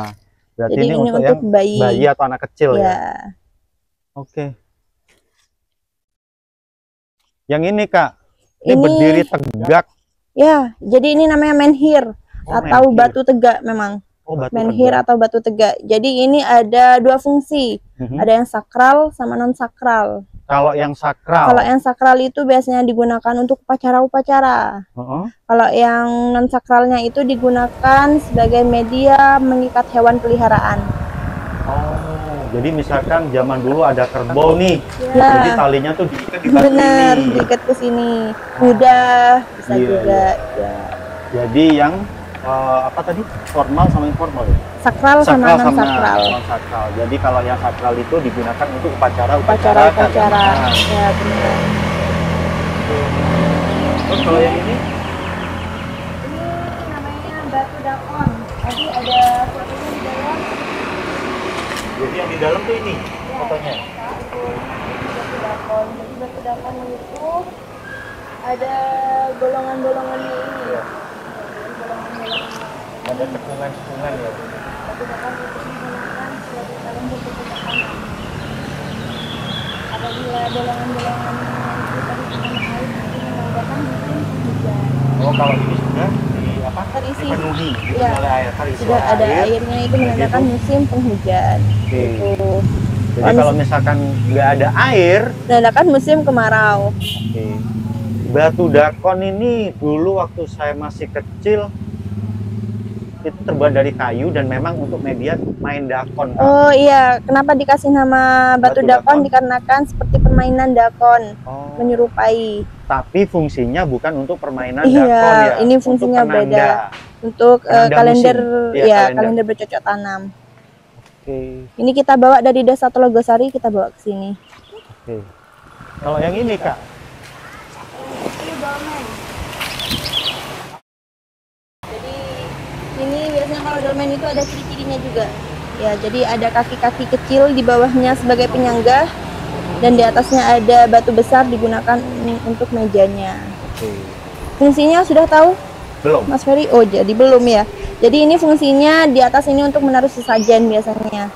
[SPEAKER 2] Berarti
[SPEAKER 3] Jadi
[SPEAKER 2] ini
[SPEAKER 3] ini
[SPEAKER 2] untuk
[SPEAKER 3] untuk
[SPEAKER 2] yang
[SPEAKER 3] bayi.
[SPEAKER 2] bayi atau anak kecil ya.
[SPEAKER 3] Ya.
[SPEAKER 2] Oke. Yang ini, Kak. Ini
[SPEAKER 3] Ini-
[SPEAKER 2] berdiri tegak.
[SPEAKER 3] Ya, jadi ini namanya menhir
[SPEAKER 2] Oh,
[SPEAKER 3] atau
[SPEAKER 2] menhir.
[SPEAKER 3] batu tegak memang.
[SPEAKER 2] Oh, batu
[SPEAKER 3] menhir
[SPEAKER 2] tegak.
[SPEAKER 3] atau batu tegak. Jadi ini ada dua fungsi. Ada yang sakral sama non sakral.
[SPEAKER 2] Kalau yang sakral.
[SPEAKER 3] Kalau yang sakral itu biasanya digunakan untuk upacara-upacara. Kalau yang non sakralnya itu digunakan sebagai media mengikat hewan peliharaan.
[SPEAKER 2] Oh, jadi misalkan zaman dulu ada kerbau nih.
[SPEAKER 3] Ya.
[SPEAKER 2] Jadi talinya tuh diikat di batu
[SPEAKER 3] Bener,
[SPEAKER 2] ini.
[SPEAKER 3] diikat ke sini. Kuda bisa juga. Ya.
[SPEAKER 2] Jadi yang apa tadi? Formal sama informal ya?
[SPEAKER 3] Sakral sama non sakral.
[SPEAKER 2] Non-sakral. Jadi kalau yang sakral itu digunakan untuk upacara-upacara.
[SPEAKER 3] Upacara-upacara. Ya, benar.
[SPEAKER 2] Terus kalau yang ini?
[SPEAKER 3] Ini namanya batu dakon. Tadi ada fotonya di dalam.
[SPEAKER 2] Jadi yang di dalam tuh ini fotonya.
[SPEAKER 3] Itu batu dakon. Jadi batu dakon itu ada golongan-golongannya ini.
[SPEAKER 2] Iya.
[SPEAKER 3] Golongan-golongan.
[SPEAKER 2] Ada cekungan-cekungan ya.
[SPEAKER 3] Batu dakon itu digunakan sebagai dalam bentuk ketahanan. Apabila golongan-golongan itu tadi dengan air itu menandakan musim hujan.
[SPEAKER 2] Oh, kalau ini sudah di apa?
[SPEAKER 3] Terisi.
[SPEAKER 2] Dipenuhi
[SPEAKER 3] Iya.
[SPEAKER 2] oleh air. Terisi
[SPEAKER 3] Sudah
[SPEAKER 2] oleh
[SPEAKER 3] ada
[SPEAKER 2] air.
[SPEAKER 3] airnya itu menandakan
[SPEAKER 2] Gitu.
[SPEAKER 3] musim penghujan.
[SPEAKER 2] Oke.
[SPEAKER 3] Gitu.
[SPEAKER 2] Jadi kalau misalkan nggak ada air,
[SPEAKER 3] Menandakan musim kemarau.
[SPEAKER 2] oke. Batu dakon ini dulu waktu saya masih kecil itu terbuat dari kayu dan memang untuk media main dakon. Kak.
[SPEAKER 3] Oh iya, kenapa dikasih nama batu
[SPEAKER 2] Batu
[SPEAKER 3] dakon?
[SPEAKER 2] dakon.
[SPEAKER 3] Dikarenakan seperti permainan dakon,
[SPEAKER 2] Oh.
[SPEAKER 3] menyerupai.
[SPEAKER 2] Tapi fungsinya bukan untuk permainan
[SPEAKER 3] Iya,
[SPEAKER 2] dakon ya.
[SPEAKER 3] ini
[SPEAKER 2] untuk
[SPEAKER 3] fungsinya
[SPEAKER 2] penanda.
[SPEAKER 3] beda. Untuk
[SPEAKER 2] Penanda
[SPEAKER 3] kalender,
[SPEAKER 2] musim. Iya,
[SPEAKER 3] ya
[SPEAKER 2] kalender.
[SPEAKER 3] kalender bercocok tanam.
[SPEAKER 2] Oke.
[SPEAKER 3] Ini kita bawa dari Desa Telogosari, kita bawa ke sini.
[SPEAKER 2] Oke. Kalau yang ini Kak,
[SPEAKER 3] Jadi ini biasanya kalau dolmen itu ada ciri-cirinya juga. Ya, jadi ada kaki-kaki kecil di bawahnya sebagai penyangga dan di atasnya ada batu besar digunakan untuk mejanya.
[SPEAKER 2] oke.
[SPEAKER 3] Fungsinya sudah tahu,
[SPEAKER 2] Belum.
[SPEAKER 3] Mas Ferry? Oh, jadi belum ya. Jadi ini fungsinya di atas ini untuk menaruh sesajen biasanya.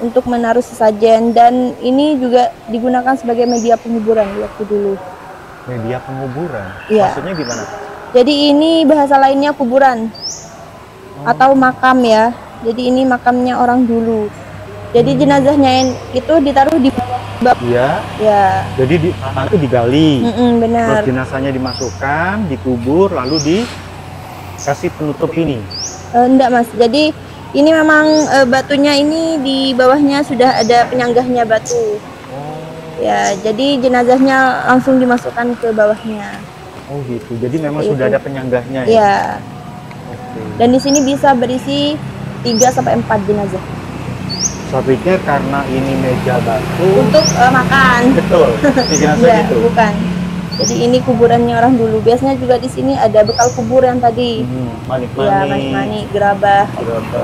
[SPEAKER 3] Untuk menaruh sesajen, dan ini juga digunakan sebagai media penghiburan di waktu dulu.
[SPEAKER 2] Media penguburan.
[SPEAKER 3] Iya.
[SPEAKER 2] Maksudnya gimana Kak?
[SPEAKER 3] Jadi ini bahasa lainnya kuburan atau makam ya. Jadi ini makamnya orang dulu. Jadi jenazahnya itu ditaruh di bak.
[SPEAKER 2] Iya.
[SPEAKER 3] Ya.
[SPEAKER 2] Jadi tanah itu digali.
[SPEAKER 3] Benar.
[SPEAKER 2] Terus jenazahnya dimasukkan, dikubur, lalu dikasih penutup ini.
[SPEAKER 3] Enggak Mas. Jadi ini memang batunya ini di bawahnya sudah ada penyanggahnya batu. Ya, jadi jenazahnya langsung dimasukkan ke bawahnya.
[SPEAKER 2] Oh gitu. Jadi memang
[SPEAKER 3] Seperti
[SPEAKER 2] sudah
[SPEAKER 3] itu.
[SPEAKER 2] ada penyanggahnya ya.
[SPEAKER 3] Ya.
[SPEAKER 2] Oke.
[SPEAKER 3] Dan di sini bisa berisi 3 sampai 4 jenazah
[SPEAKER 2] Saya pikir karena ini meja batu.
[SPEAKER 3] untuk makan.
[SPEAKER 2] Betul. Pikiran saya
[SPEAKER 3] Ya,
[SPEAKER 2] gitu.
[SPEAKER 3] bukan. Jadi ini kuburannya orang dulu. Biasanya juga di sini ada bekal kubur yang tadi.
[SPEAKER 2] Manik-manik.
[SPEAKER 3] Ya, manik-manik, gerabah.
[SPEAKER 2] Berapa?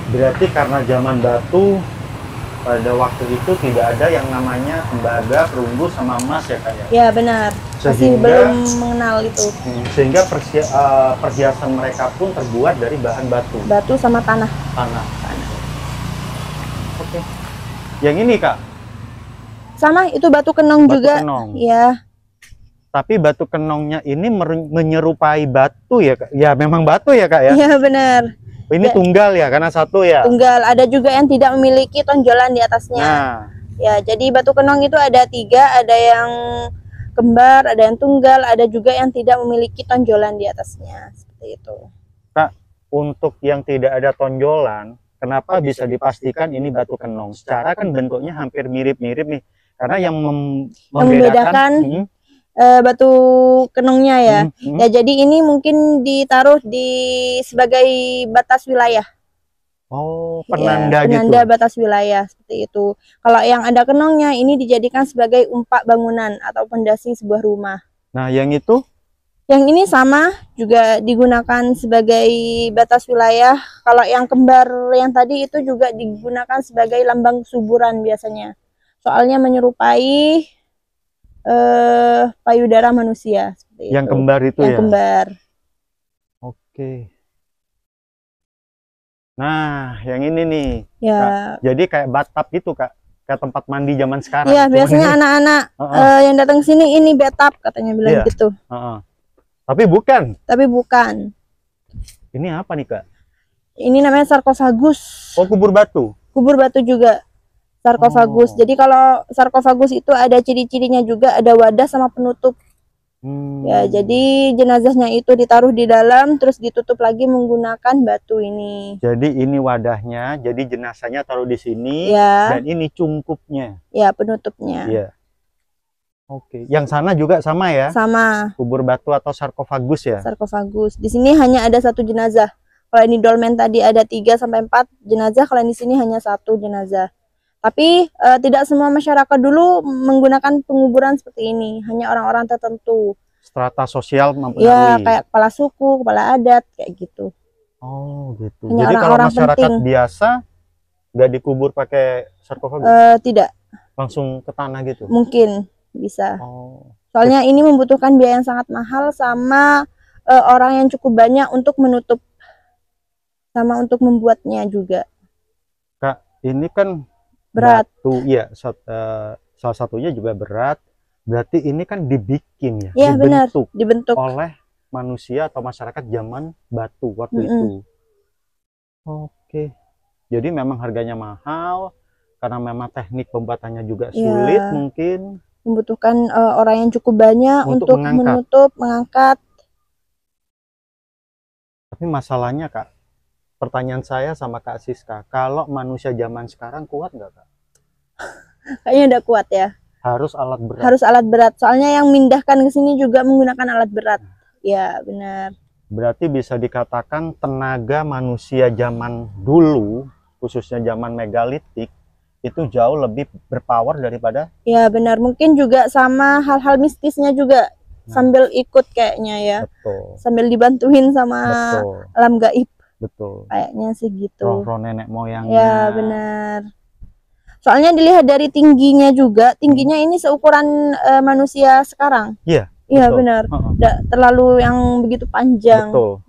[SPEAKER 2] Berarti karena zaman batu pada waktu itu tidak ada yang namanya tembaga, perunggu, sama emas ya Kak ya?
[SPEAKER 3] Ya, benar. Masih
[SPEAKER 2] Sehingga-
[SPEAKER 3] belum mengenal itu.
[SPEAKER 2] Sehingga perhiasan mereka pun terbuat dari bahan batu,
[SPEAKER 3] Batu sama tanah.
[SPEAKER 2] tanah. Oke. Yang ini Kak,
[SPEAKER 3] Sama itu batu kenong
[SPEAKER 2] Batu
[SPEAKER 3] juga.
[SPEAKER 2] kenong.
[SPEAKER 3] Ya,
[SPEAKER 2] tapi batu kenongnya ini menyerupai batu ya Kak? Ya memang batu ya Kak ya?
[SPEAKER 3] iya benar.
[SPEAKER 2] Ini
[SPEAKER 3] Ya.
[SPEAKER 2] tunggal ya, karena satu ya?
[SPEAKER 3] Tunggal. Ada juga yang tidak memiliki tonjolan di atasnya.
[SPEAKER 2] Nah,
[SPEAKER 3] Ya, jadi batu kenong itu ada 3, ada yang kembar, ada yang tunggal, ada juga yang tidak memiliki tonjolan di atasnya. Seperti itu.
[SPEAKER 2] Kak, untuk yang tidak ada tonjolan, kenapa bisa dipastikan ini batu kenong? Secara kan bentuknya hampir mirip-mirip nih. Karena yang
[SPEAKER 3] membedakan batu kenongnya ya.
[SPEAKER 2] Hmm.
[SPEAKER 3] Ya, jadi ini mungkin ditaruh di sebagai batas wilayah.
[SPEAKER 2] Oh,
[SPEAKER 3] Ya,
[SPEAKER 2] penanda
[SPEAKER 3] penanda
[SPEAKER 2] gitu.
[SPEAKER 3] batas wilayah seperti itu. Kalau yang ada kenongnya ini dijadikan sebagai umpak bangunan atau pondasi sebuah rumah.
[SPEAKER 2] Nah, yang itu
[SPEAKER 3] Yang ini sama juga digunakan sebagai batas wilayah. Kalau yang kembar yang tadi itu juga digunakan sebagai lambang kesuburan biasanya. Soalnya menyerupai payudara manusia seperti
[SPEAKER 2] yang
[SPEAKER 3] itu.
[SPEAKER 2] kembar itu
[SPEAKER 3] Yang
[SPEAKER 2] ya?
[SPEAKER 3] kembar.
[SPEAKER 2] Oke. Nah, yang ini nih.
[SPEAKER 3] Ya.
[SPEAKER 2] Jadi kayak bathtub gitu, Kak. Kayak tempat mandi zaman sekarang.
[SPEAKER 3] Iya,
[SPEAKER 2] Cuman
[SPEAKER 3] biasanya
[SPEAKER 2] ini-
[SPEAKER 3] anak-anak yang datang ke sini ini bathtub katanya bilang
[SPEAKER 2] Iya.
[SPEAKER 3] gitu.
[SPEAKER 2] Heeh. Tapi bukan.
[SPEAKER 3] Tapi bukan.
[SPEAKER 2] Ini apa nih, Kak?
[SPEAKER 3] Ini namanya sarkofagus.
[SPEAKER 2] Oh, kubur batu.
[SPEAKER 3] Kubur batu juga sarkofagus.
[SPEAKER 2] Oh.
[SPEAKER 3] Jadi kalau sarkofagus itu ada ciri-cirinya juga, ada wadah sama penutup. Ya, jadi jenazahnya itu ditaruh di dalam, terus ditutup lagi menggunakan batu ini.
[SPEAKER 2] Jadi ini wadahnya, jadi jenazahnya taruh di sini,
[SPEAKER 3] Ya.
[SPEAKER 2] dan ini cungkupnya.
[SPEAKER 3] Ya, penutupnya.
[SPEAKER 2] Iya. Oke. Yang sana juga sama ya?
[SPEAKER 3] Sama.
[SPEAKER 2] Kubur batu atau sarkofagus ya?
[SPEAKER 3] Sarkofagus. Di sini hanya ada 1 jenazah. Kalau ini dolmen tadi ada 3 sampai 4 jenazah, kalau di sini hanya 1 jenazah. Tapi tidak semua masyarakat dulu menggunakan penguburan seperti ini, hanya orang-orang tertentu.
[SPEAKER 2] Strata sosial mempengaruhi.
[SPEAKER 3] Ya, kayak kepala suku, kepala adat, kayak gitu.
[SPEAKER 2] Oh, gitu.
[SPEAKER 3] Hanya
[SPEAKER 2] Jadi kalau
[SPEAKER 3] orang-orang
[SPEAKER 2] masyarakat
[SPEAKER 3] penting.
[SPEAKER 2] biasa nggak dikubur pakai sarkofagus,
[SPEAKER 3] Tidak,
[SPEAKER 2] langsung ke tanah gitu.
[SPEAKER 3] mungkin bisa.
[SPEAKER 2] Oh,
[SPEAKER 3] Soalnya ini membutuhkan biaya yang sangat mahal sama orang yang cukup banyak untuk menutup sama untuk membuatnya juga.
[SPEAKER 2] Kak, ini kan
[SPEAKER 3] Berat.
[SPEAKER 2] batu, ya. Salah satunya juga berat. Berarti ini kan dibikin ya,
[SPEAKER 3] Ya, benar.
[SPEAKER 2] dibentuk
[SPEAKER 3] Dibentuk.
[SPEAKER 2] oleh manusia atau masyarakat zaman batu waktu itu. Oke. Jadi memang harganya mahal karena memang teknik pembuatannya juga sulit
[SPEAKER 3] Ya.
[SPEAKER 2] mungkin.
[SPEAKER 3] Membutuhkan orang yang cukup banyak
[SPEAKER 2] Untuk
[SPEAKER 3] untuk
[SPEAKER 2] mengangkat.
[SPEAKER 3] menutup, mengangkat.
[SPEAKER 2] Tapi masalahnya, Kak, pertanyaan saya sama Kak Siska, kalau manusia zaman sekarang kuat nggak, Kak?
[SPEAKER 3] Kayaknya udah kuat ya.
[SPEAKER 2] Harus alat berat.
[SPEAKER 3] Harus alat berat. Soalnya yang mindahkan ke sini juga menggunakan alat berat. Ya, benar.
[SPEAKER 2] Berarti bisa dikatakan tenaga manusia zaman dulu, khususnya zaman megalitik, itu jauh lebih berpower daripada.
[SPEAKER 3] Ya, benar. Mungkin juga sama hal-hal mistisnya juga. Sambil ikut kayaknya ya.
[SPEAKER 2] Betul.
[SPEAKER 3] Sambil dibantuin sama
[SPEAKER 2] Betul.
[SPEAKER 3] alam gaib.
[SPEAKER 2] Betul.
[SPEAKER 3] Kayaknya sih gitu.
[SPEAKER 2] Roh-roh nenek moyangnya.
[SPEAKER 3] Ya, benar. Soalnya dilihat dari tingginya juga, tingginya ini seukuran manusia sekarang.
[SPEAKER 2] Iya.
[SPEAKER 3] Iya,
[SPEAKER 2] betul.
[SPEAKER 3] benar. Nggak terlalu yang begitu panjang.
[SPEAKER 2] Betul.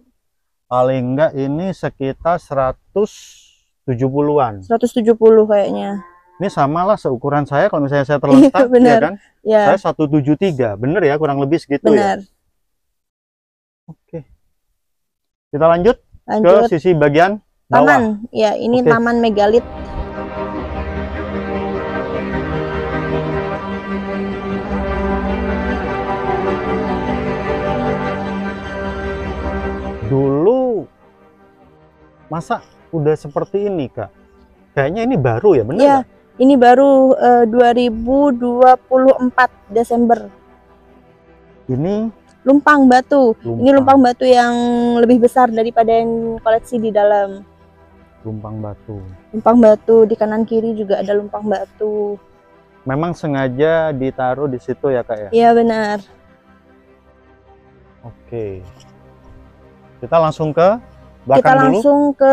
[SPEAKER 2] Paling enggak ini sekitar 170-an.
[SPEAKER 3] 170 kayaknya.
[SPEAKER 2] Ini samalah seukuran saya kalau misalnya saya terletak,
[SPEAKER 3] Iya, benar.
[SPEAKER 2] ya kan?
[SPEAKER 3] Ya,
[SPEAKER 2] Saya 173, bener ya, kurang lebih segitu ya.
[SPEAKER 3] benar.
[SPEAKER 2] Oke. Kita lanjut
[SPEAKER 3] Lanjut.
[SPEAKER 2] ke sisi bagian bawah.
[SPEAKER 3] Taman. Ya, ini
[SPEAKER 2] Oke.
[SPEAKER 3] taman megalit.
[SPEAKER 2] Dulu masa udah seperti ini, Kak? Kayaknya ini baru ya, bener
[SPEAKER 3] Ya,
[SPEAKER 2] nggak?
[SPEAKER 3] ini baru 2024 Desember.
[SPEAKER 2] Ini
[SPEAKER 3] Lumpang batu. Ini
[SPEAKER 2] lumpang,
[SPEAKER 3] lumpang batu yang lebih besar daripada yang koleksi di dalam.
[SPEAKER 2] lumpang batu.
[SPEAKER 3] Lumpang batu di kanan kiri juga ada lumpang batu.
[SPEAKER 2] Memang sengaja ditaruh di situ ya, Kak ya?
[SPEAKER 3] Iya, benar.
[SPEAKER 2] Oke. Kita langsung ke
[SPEAKER 3] Kita
[SPEAKER 2] belakang dulu.
[SPEAKER 3] langsung ke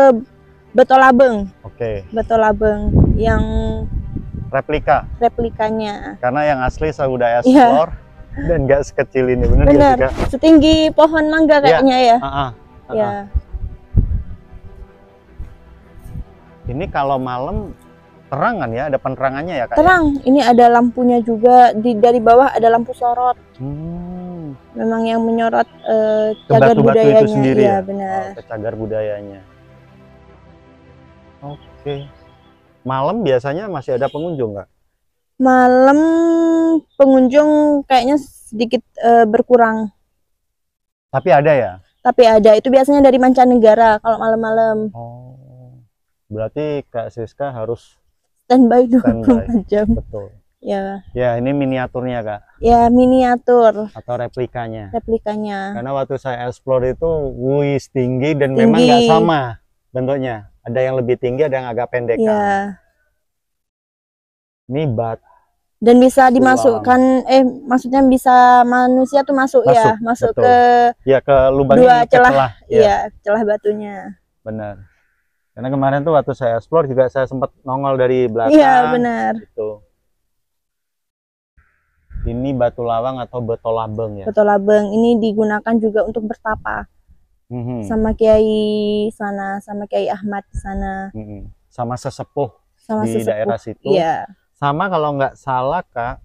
[SPEAKER 3] Betolabeng.
[SPEAKER 2] Oke.
[SPEAKER 3] Betolabeng yang
[SPEAKER 2] Replika.
[SPEAKER 3] replikanya.
[SPEAKER 2] Karena yang asli saya udah
[SPEAKER 3] Iya.
[SPEAKER 2] explore dan nggak sekecil ini, bener nggak sih,
[SPEAKER 3] Benar.
[SPEAKER 2] Kak?
[SPEAKER 3] Setinggi pohon mangga kayaknya ya. Ya.
[SPEAKER 2] Ini kalau malam terangan ya, ada penerangannya ya, Kak?
[SPEAKER 3] Terang. Ini ada lampunya juga. Dari bawah ada lampu sorot. Memang yang menyorot cagar
[SPEAKER 2] Batu-batu
[SPEAKER 3] budayanya.
[SPEAKER 2] itu sendiri
[SPEAKER 3] Iya,
[SPEAKER 2] ya?
[SPEAKER 3] benar.
[SPEAKER 2] Oh, ke cagar budayanya. Oke. Malam biasanya masih ada pengunjung nggak?
[SPEAKER 3] Malam pengunjung kayaknya sedikit berkurang.
[SPEAKER 2] Tapi ada ya?
[SPEAKER 3] Tapi ada. Itu biasanya dari mancanegara kalau malam-malam.
[SPEAKER 2] Oh. Berarti Kak Siska harus
[SPEAKER 3] Standby 24 jam.
[SPEAKER 2] betul.
[SPEAKER 3] Ya.
[SPEAKER 2] Ya, ini miniaturnya, Kak.
[SPEAKER 3] Ya, miniatur
[SPEAKER 2] Atau replikanya.
[SPEAKER 3] replikanya.
[SPEAKER 2] Karena waktu saya explore itu wis tinggi dan memang nggak sama bentuknya. Ada yang lebih tinggi, ada yang agak pendek.
[SPEAKER 3] Ya.
[SPEAKER 2] Ini
[SPEAKER 3] Dan bisa dimasukkan, maksudnya bisa manusia tuh masuk ya, masuk
[SPEAKER 2] betul. ke lubang
[SPEAKER 3] dua
[SPEAKER 2] ini, ke
[SPEAKER 3] celah,
[SPEAKER 2] ya.
[SPEAKER 3] celah batunya.
[SPEAKER 2] Benar. Karena kemarin tuh waktu saya explore juga saya sempat nongol dari belakang.
[SPEAKER 3] Iya, benar.
[SPEAKER 2] Gitu. Ini batu lawang atau betolabeng ya.
[SPEAKER 3] Betolabeng ini digunakan juga untuk bertapa. Sama Kiai sana, sama Kiai Ahmad di sana.
[SPEAKER 2] Sama sesepuh
[SPEAKER 3] Sama
[SPEAKER 2] di daerah situ.
[SPEAKER 3] Iya.
[SPEAKER 2] Sama kalau nggak salah, Kak,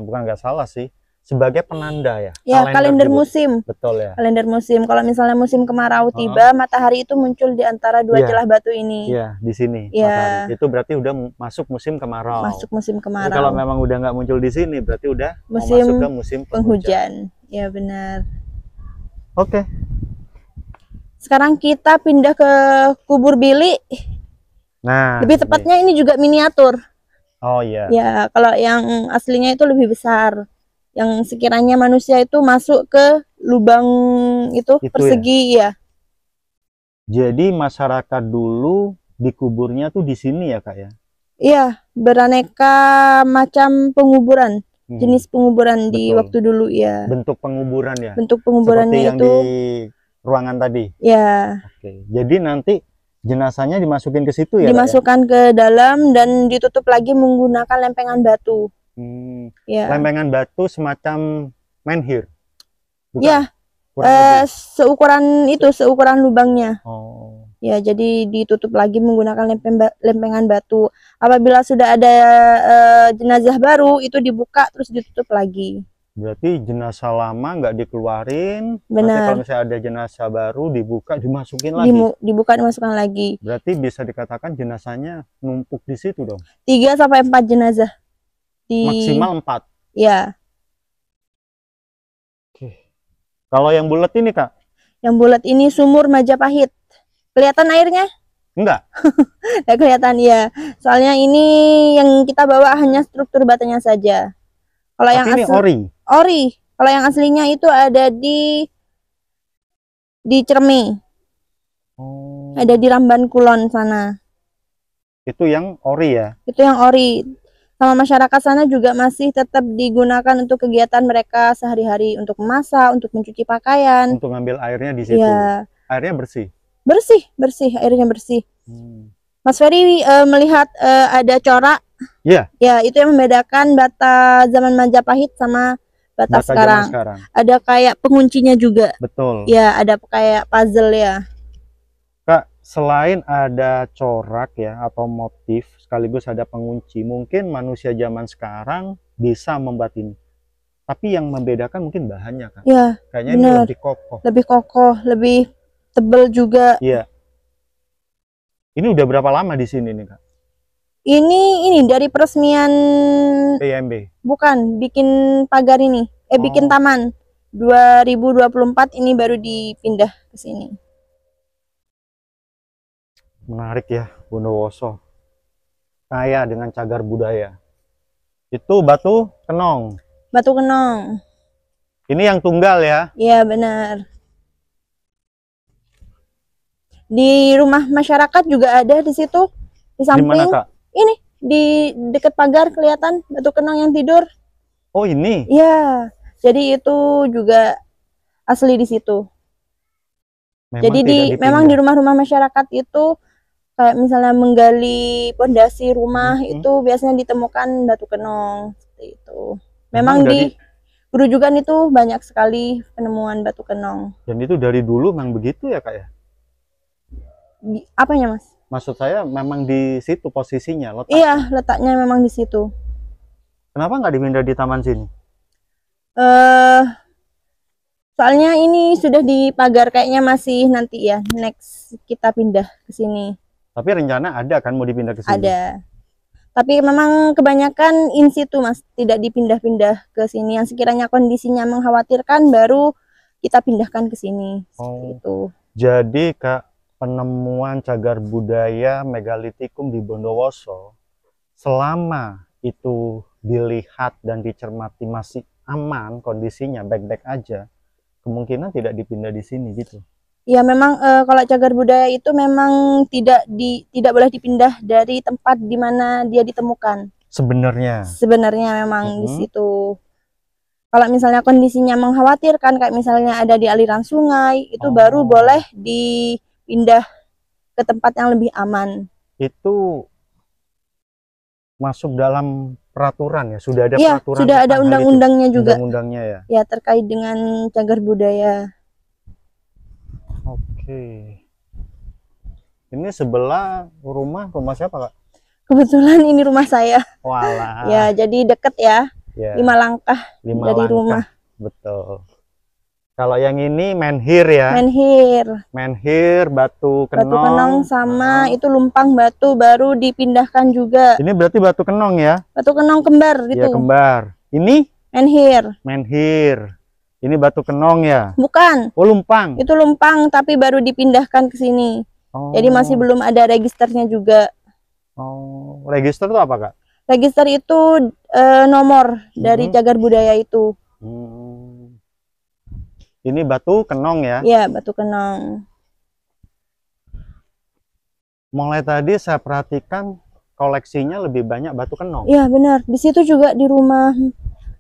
[SPEAKER 2] bukan nggak salah sih, sebagai penanda ya.
[SPEAKER 3] Ya, kalender
[SPEAKER 2] gitu.
[SPEAKER 3] musim.
[SPEAKER 2] Betul ya.
[SPEAKER 3] Kalender musim. Kalau misalnya musim kemarau tiba, matahari itu muncul di antara dua celah batu ini.
[SPEAKER 2] Iya, di sini.
[SPEAKER 3] Ya.
[SPEAKER 2] Itu berarti udah masuk musim kemarau.
[SPEAKER 3] Masuk musim
[SPEAKER 2] Tapi
[SPEAKER 3] kemarau.
[SPEAKER 2] kalau memang udah nggak muncul di sini, berarti udah mau
[SPEAKER 3] musim
[SPEAKER 2] masuk ke musim
[SPEAKER 3] penghujan. Ya, benar.
[SPEAKER 2] Oke.
[SPEAKER 3] Sekarang kita pindah ke kubur Billy.
[SPEAKER 2] Nah,
[SPEAKER 3] lebih tepatnya ini juga miniatur.
[SPEAKER 2] Oh iya.
[SPEAKER 3] Ya, kalau yang aslinya itu lebih besar. Yang sekiranya manusia itu masuk ke lubang itu persegi ya.
[SPEAKER 2] Jadi masyarakat dulu dikuburnya tuh di sini ya, Kak ya?
[SPEAKER 3] Iya, beraneka macam penguburan. Jenis penguburan di waktu dulu ya.
[SPEAKER 2] Bentuk penguburan ya.
[SPEAKER 3] Bentuk penguburannya
[SPEAKER 2] seperti yang
[SPEAKER 3] itu
[SPEAKER 2] di ruangan tadi.
[SPEAKER 3] Ya.
[SPEAKER 2] Oke. Jadi nanti jenazahnya dimasukin ke situ ya?
[SPEAKER 3] Dimasukkan ke dalam dan ditutup lagi menggunakan lempengan batu.
[SPEAKER 2] Ya. Lempengan batu semacam menhir.
[SPEAKER 3] Ya. Seukuran itu, seukuran lubangnya. Oh. Ya, jadi ditutup lagi menggunakan lempengan batu. Apabila sudah ada jenazah baru, itu dibuka terus ditutup lagi.
[SPEAKER 2] Berarti jenazah lama nggak dikeluarin.
[SPEAKER 3] Benar.
[SPEAKER 2] Kalau misalnya ada jenazah baru dibuka, dimasukin lagi.
[SPEAKER 3] Dibuka, dimasukkan lagi.
[SPEAKER 2] Berarti bisa dikatakan jenazahnya numpuk di situ dong.
[SPEAKER 3] 3 sampai 4 jenazah.
[SPEAKER 2] Maksimal 4.
[SPEAKER 3] Ya.
[SPEAKER 2] Oke. Kalau yang bulat ini, Kak?
[SPEAKER 3] Yang bulat ini sumur Majapahit. Kelihatan airnya?
[SPEAKER 2] Enggak.
[SPEAKER 3] Nggak kelihatan ya. Soalnya ini yang kita bawa hanya struktur batanya saja. Kalau yang
[SPEAKER 2] ini
[SPEAKER 3] ori. Kalau yang aslinya itu ada di Cermi. Oh. Ada di Ramban Kulon sana.
[SPEAKER 2] Itu yang ori ya?
[SPEAKER 3] Itu yang ori. Sama masyarakat sana juga masih tetap digunakan untuk kegiatan mereka sehari-hari, untuk memasak, untuk mencuci pakaian.
[SPEAKER 2] Untuk ngambil airnya di situ.
[SPEAKER 3] Ya.
[SPEAKER 2] Airnya bersih.
[SPEAKER 3] Bersih, airnya bersih. Mas Ferry melihat ada corak.
[SPEAKER 2] Iya.
[SPEAKER 3] Ya, itu yang membedakan bata zaman Majapahit sama bata sekarang. Ada kayak penguncinya juga.
[SPEAKER 2] Betul.
[SPEAKER 3] Ya, ada kayak puzzle ya.
[SPEAKER 2] Kak, selain ada corak ya atau motif sekaligus ada pengunci, mungkin manusia zaman sekarang bisa membuat ini. Tapi yang membedakan mungkin bahannya, Kak.
[SPEAKER 3] Ya,
[SPEAKER 2] kayaknya bener. Ini lebih kokoh.
[SPEAKER 3] Lebih kokoh, lebih tebal juga.
[SPEAKER 2] Iya. Ini udah berapa lama di sini nih, Kak?
[SPEAKER 3] Ini dari peresmian
[SPEAKER 2] PMB.
[SPEAKER 3] Bukan, bikin pagar ini. Bikin taman. 2024 ini baru dipindah ke sini.
[SPEAKER 2] Menarik ya, Bondowoso. Kaya dengan cagar budaya. Itu batu kenong.
[SPEAKER 3] Batu kenong.
[SPEAKER 2] Ini yang tunggal ya?
[SPEAKER 3] Iya, benar. Di rumah masyarakat juga ada di situ. Di samping.
[SPEAKER 2] Di mana, Kak?
[SPEAKER 3] Ini di dekat pagar kelihatan batu kenong yang tidur.
[SPEAKER 2] Oh, ini?
[SPEAKER 3] Iya. Jadi itu juga asli di situ. Jadi memang di rumah-rumah masyarakat itu kayak misalnya menggali pondasi rumah itu biasanya ditemukan batu kenong seperti itu. Memang di Gerujukan itu banyak sekali penemuan batu kenong.
[SPEAKER 2] Dan itu dari dulu memang begitu ya, Kak ya?
[SPEAKER 3] Apanya, Mas?
[SPEAKER 2] Maksud saya memang di situ posisinya, letaknya.
[SPEAKER 3] Iya, letaknya memang di situ.
[SPEAKER 2] Kenapa nggak dipindah di taman sini?
[SPEAKER 3] Soalnya ini sudah dipagar, kayaknya masih nanti ya, next kita pindah ke sini.
[SPEAKER 2] Tapi rencana ada kan mau dipindah ke sini?
[SPEAKER 3] Ada. Tapi memang kebanyakan in situ, Mas, tidak dipindah-pindah ke sini. Yang sekiranya kondisinya mengkhawatirkan baru kita pindahkan ke sini. Seperti itu.
[SPEAKER 2] Jadi, Kak, penemuan cagar budaya megalitikum di Bondowoso selama itu dilihat dan dicermati masih aman kondisinya, baik-baik aja, kemungkinan tidak dipindah di sini gitu.
[SPEAKER 3] Ya, memang kalau cagar budaya itu memang tidak boleh dipindah dari tempat di mana dia ditemukan. Sebenarnya memang di situ. Kalau misalnya kondisinya mengkhawatirkan, kayak misalnya ada di aliran sungai, itu baru boleh dipindah ke tempat yang lebih aman.
[SPEAKER 2] Itu masuk dalam peraturan ya? Sudah ada peraturan?
[SPEAKER 3] Sudah ada undang-undangnya juga.
[SPEAKER 2] Undang-undangnya ya?
[SPEAKER 3] Ya, terkait dengan cagar budaya.
[SPEAKER 2] Oke. Ini sebelah rumah siapa, Kak?
[SPEAKER 3] Kebetulan ini rumah saya.
[SPEAKER 2] Walah.
[SPEAKER 3] Ya, jadi deket ya.
[SPEAKER 2] Ya,
[SPEAKER 3] 5 langkah
[SPEAKER 2] 5
[SPEAKER 3] dari
[SPEAKER 2] langkah.
[SPEAKER 3] rumah.
[SPEAKER 2] Betul. Kalau yang ini menhir ya.
[SPEAKER 3] Menhir.
[SPEAKER 2] Menhir, batu kenong.
[SPEAKER 3] Batu kenong sama itu lumpang batu baru dipindahkan juga.
[SPEAKER 2] Ini berarti batu kenong ya?
[SPEAKER 3] Batu kenong kembar gitu.
[SPEAKER 2] Ya, kembar. Ini?
[SPEAKER 3] Menhir.
[SPEAKER 2] Menhir. Ini batu kenong ya?
[SPEAKER 3] Bukan.
[SPEAKER 2] Oh, lumpang.
[SPEAKER 3] Itu lumpang tapi baru dipindahkan ke sini.
[SPEAKER 2] Oh.
[SPEAKER 3] Jadi masih belum ada registernya juga.
[SPEAKER 2] Oh, register itu apa, Kak?
[SPEAKER 3] Register itu nomor dari cagar budaya itu.
[SPEAKER 2] Ini batu kenong ya?
[SPEAKER 3] Iya, batu kenong.
[SPEAKER 2] Mulai tadi saya perhatikan koleksinya lebih banyak batu kenong.
[SPEAKER 3] Iya, benar. Di situ juga di rumah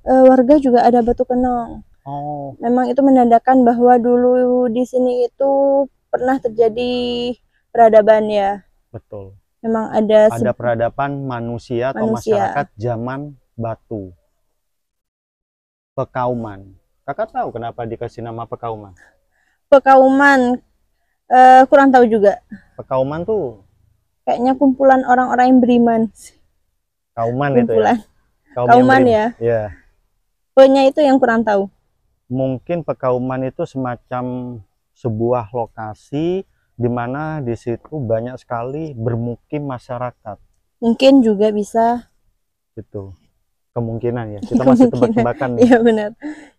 [SPEAKER 3] warga juga ada batu kenong.
[SPEAKER 2] Oh.
[SPEAKER 3] Memang itu menandakan bahwa dulu di sini itu pernah terjadi peradaban ya.
[SPEAKER 2] Betul.
[SPEAKER 3] Memang ada
[SPEAKER 2] peradaban manusia atau masyarakat zaman batu. Pekauman. Kakak tahu kenapa dikasih nama Pekauman?
[SPEAKER 3] Pekauman, kurang tahu juga.
[SPEAKER 2] Pekauman tuh
[SPEAKER 3] Kayaknya kumpulan orang-orang yang beriman.
[SPEAKER 2] Kauman
[SPEAKER 3] Kumpulan.
[SPEAKER 2] itu ya?
[SPEAKER 3] Kauman ya?
[SPEAKER 2] Ya.
[SPEAKER 3] P-nya itu yang kurang tahu.
[SPEAKER 2] Mungkin Pekauman itu semacam sebuah lokasi di mana di situ banyak sekali bermukim masyarakat.
[SPEAKER 3] Mungkin juga bisa.
[SPEAKER 2] Itu kemungkinan ya. Kita masih tebak-tebakan nih.
[SPEAKER 3] Iya benar.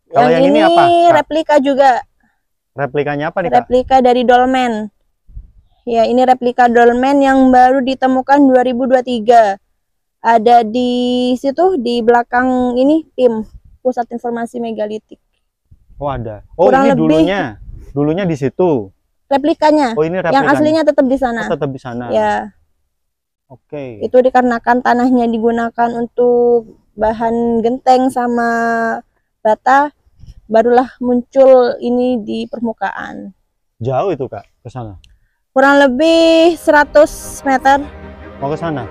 [SPEAKER 2] Kalau yang ini apa, Kak?
[SPEAKER 3] Replika juga.
[SPEAKER 2] Replikanya apa nih, Kak?
[SPEAKER 3] Replika dari dolmen. Ya, ini replika dolmen yang baru ditemukan 2023. Ada di situ di belakang ini tim Pusat Informasi Megalitik.
[SPEAKER 2] Oh, ada. Oh,
[SPEAKER 3] Kurang
[SPEAKER 2] ini
[SPEAKER 3] lebih.
[SPEAKER 2] Dulunya di situ.
[SPEAKER 3] Replikanya.
[SPEAKER 2] Oh, ini replikanya.
[SPEAKER 3] Yang aslinya tetap di sana.
[SPEAKER 2] Oh, tetap di sana.
[SPEAKER 3] Ya.
[SPEAKER 2] Oke.
[SPEAKER 3] Itu dikarenakan tanahnya digunakan untuk bahan genteng sama bata, barulah muncul ini di permukaan.
[SPEAKER 2] Jauh itu, Kak, ke sana?
[SPEAKER 3] Kurang lebih 100 meter.
[SPEAKER 2] Mau ke sana?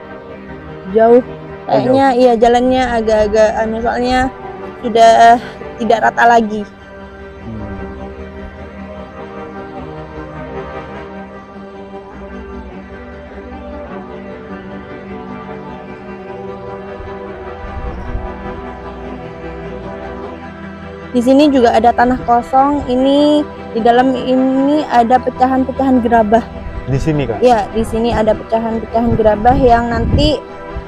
[SPEAKER 3] Jauh. Kayaknya iya jalannya agak-agak soalnya sudah tidak rata lagi. Di sini juga ada tanah kosong. Ini di dalam ini ada pecahan-pecahan gerabah.
[SPEAKER 2] Di sini, Kak?
[SPEAKER 3] Ya, di sini ada pecahan-pecahan gerabah yang nanti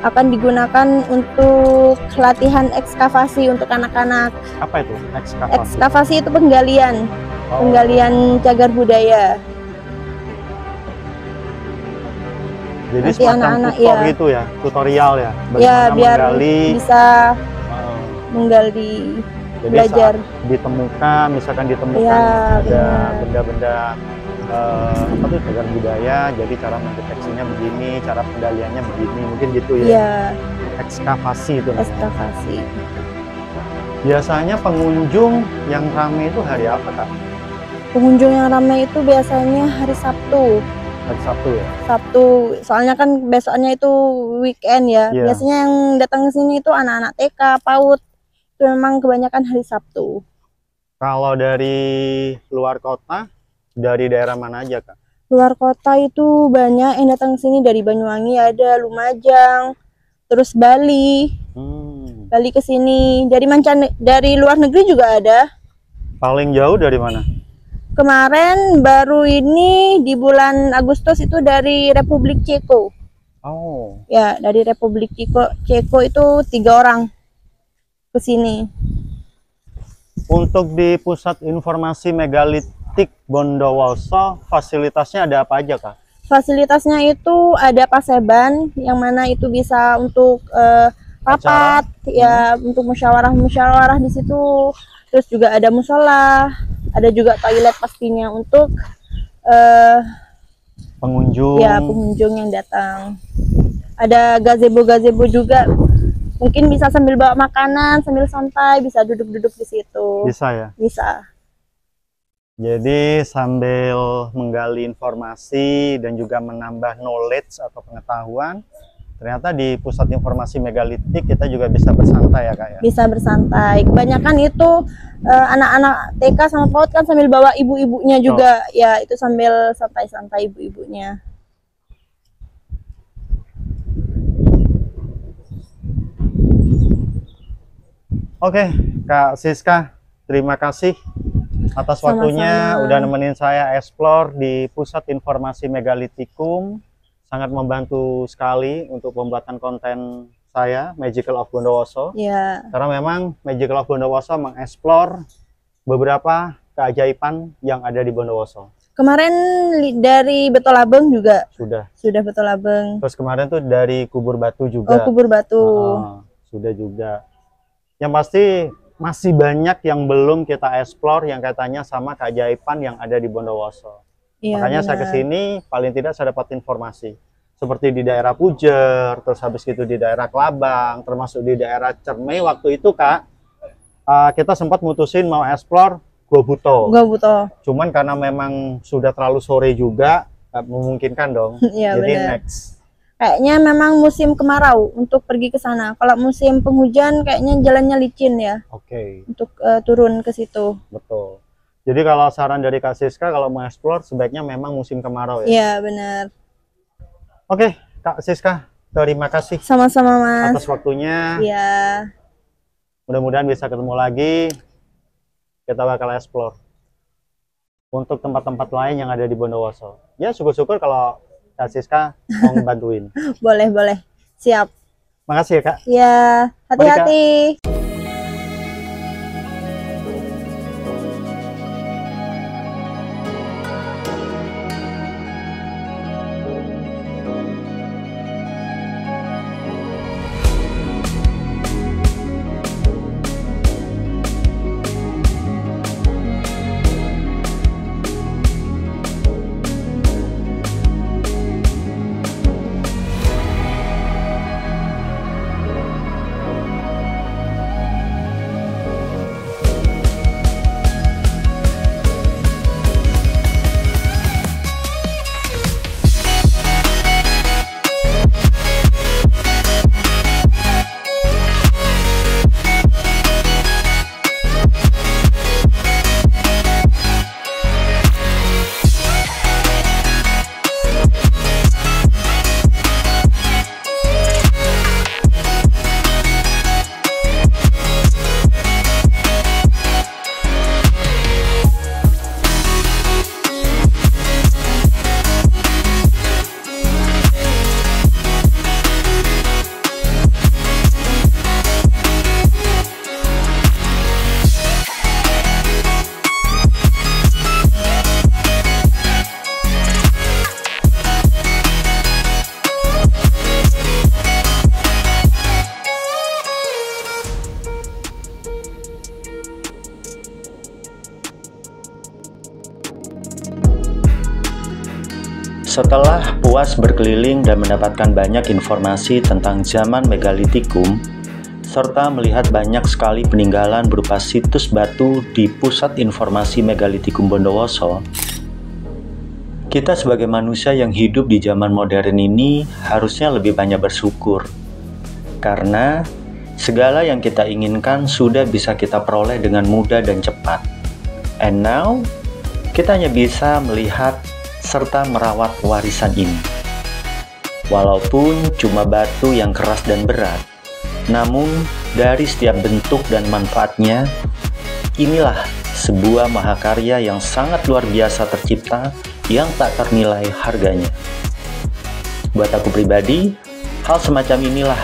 [SPEAKER 3] akan digunakan untuk latihan ekskavasi untuk anak-anak.
[SPEAKER 2] Apa itu ekskavasi?
[SPEAKER 3] Ekskavasi itu penggalian, penggalian cagar budaya.
[SPEAKER 2] Jadi
[SPEAKER 3] nanti
[SPEAKER 2] semacam
[SPEAKER 3] anak-anak
[SPEAKER 2] tutor gitu ya, tutorial ya, bagaimana
[SPEAKER 3] ya biar
[SPEAKER 2] menggali,
[SPEAKER 3] bisa menggali.
[SPEAKER 2] Jadi
[SPEAKER 3] belajar
[SPEAKER 2] ditemukan, misalkan ditemukan
[SPEAKER 3] ya,
[SPEAKER 2] ada benda-benda apa tuh cagar budaya, jadi cara mendeteksinya begini, cara penggaliannya begini, mungkin gitu ya.
[SPEAKER 3] Iya.
[SPEAKER 2] Ekskavasi itu.
[SPEAKER 3] Ekskavasi.
[SPEAKER 2] Biasanya pengunjung yang ramai itu hari apa, Kak?
[SPEAKER 3] Pengunjung yang ramai itu biasanya hari Sabtu.
[SPEAKER 2] Hari Sabtu ya.
[SPEAKER 3] Sabtu, soalnya kan besoknya itu weekend ya.
[SPEAKER 2] Iya.
[SPEAKER 3] Biasanya yang datang ke sini itu anak-anak TK, PAUD. Itu memang kebanyakan hari Sabtu.
[SPEAKER 2] Kalau dari luar kota, dari daerah mana aja, Kak?
[SPEAKER 3] Luar kota itu banyak yang datang ke sini, dari Banyuwangi ada, Lumajang, terus Bali. Bali ke sini, dari luar negeri juga ada.
[SPEAKER 2] Paling jauh dari mana?
[SPEAKER 3] Kemarin baru ini di bulan Agustus itu dari Republik Ceko.
[SPEAKER 2] Oh.
[SPEAKER 3] Ya, dari Republik Ceko itu 3 orang ke sini.
[SPEAKER 2] Untuk di Pusat Informasi Megalitik Bondowoso, fasilitasnya ada apa aja, Kak?
[SPEAKER 3] Fasilitasnya itu ada paseban, yang mana itu bisa untuk rapat, ya, untuk musyawarah di situ. Terus juga ada musola, ada juga toilet pastinya untuk
[SPEAKER 2] pengunjung.
[SPEAKER 3] Ya, pengunjung yang datang. Ada gazebo juga. Mungkin bisa sambil bawa makanan, sambil santai, bisa duduk-duduk di situ.
[SPEAKER 2] Bisa ya?
[SPEAKER 3] Bisa.
[SPEAKER 2] Jadi sambil menggali informasi dan juga menambah knowledge atau pengetahuan, ternyata di Pusat Informasi Megalitik kita juga bisa bersantai ya, Kak ya?
[SPEAKER 3] Bisa bersantai. Kebanyakan itu anak-anak TK sama PAUD kan sambil bawa ibu-ibunya juga. Ya, itu sambil santai-santai ibu-ibunya.
[SPEAKER 2] Oke, Kak Siska, terima kasih atas waktunya
[SPEAKER 3] Sama-sama.
[SPEAKER 2] udah nemenin saya explore di Pusat Informasi Megalitikum. Sangat membantu sekali untuk pembuatan konten saya, Magical of Bondowoso.
[SPEAKER 3] Ya.
[SPEAKER 2] Karena memang Magical of Bondowoso mengeksplor beberapa keajaiban yang ada di Bondowoso.
[SPEAKER 3] Kemarin dari Betolabeng juga.
[SPEAKER 2] Sudah
[SPEAKER 3] Betolabeng.
[SPEAKER 2] Terus kemarin tuh dari Kubur Batu
[SPEAKER 3] Oh,
[SPEAKER 2] juga.
[SPEAKER 3] Kubur Batu.
[SPEAKER 2] Sudah juga. Yang pasti masih banyak yang belum kita explore yang katanya sama keajaiban yang ada di Bondowoso.
[SPEAKER 3] Iya,
[SPEAKER 2] Makanya saya
[SPEAKER 3] benar.
[SPEAKER 2] kesini paling tidak saya dapat informasi seperti di daerah Pujer, terus habis itu di daerah Kelabang, termasuk di daerah Cermai waktu itu Kak, kita sempat mutusin mau explore Gua Buto.
[SPEAKER 3] Gua butuh.
[SPEAKER 2] Cuman karena memang sudah terlalu sore juga, nggak memungkinkan dong.
[SPEAKER 3] Iya,
[SPEAKER 2] Jadi
[SPEAKER 3] benar.
[SPEAKER 2] next.
[SPEAKER 3] Kayaknya memang musim kemarau untuk pergi ke sana. Kalau musim penghujan kayaknya jalannya licin ya
[SPEAKER 2] Oke,
[SPEAKER 3] untuk turun ke situ.
[SPEAKER 2] betul. Jadi kalau saran dari Kak Siska kalau mau explore sebaiknya memang musim kemarau ya.
[SPEAKER 3] Iya, benar.
[SPEAKER 2] Oke, Kak Siska, terima kasih
[SPEAKER 3] Sama-sama, Mas.
[SPEAKER 2] atas waktunya.
[SPEAKER 3] Iya.
[SPEAKER 2] Mudah-mudahan bisa ketemu lagi. Kita bakal explore untuk tempat-tempat lain yang ada di Bondowoso. Ya, syukur-syukur kalau Kak Siska mau ngebantuin.
[SPEAKER 3] Boleh, boleh. Siap.
[SPEAKER 2] Makasih ya, Kak.
[SPEAKER 3] Ya,
[SPEAKER 2] Mari, Kak.
[SPEAKER 3] hati-hati.
[SPEAKER 1] Setelah puas berkeliling dan mendapatkan banyak informasi tentang zaman Megalitikum, serta melihat banyak sekali peninggalan berupa situs batu di Pusat Informasi Megalitikum Bondowoso, kita sebagai manusia yang hidup di zaman modern ini harusnya lebih banyak bersyukur. Karena segala yang kita inginkan sudah bisa kita peroleh dengan mudah dan cepat. And now, kita hanya bisa melihat serta merawat warisan ini. Walaupun cuma batu yang keras dan berat, namun dari setiap bentuk dan manfaatnya, inilah sebuah mahakarya yang sangat luar biasa tercipta yang tak ternilai harganya. Buat aku pribadi, hal semacam inilah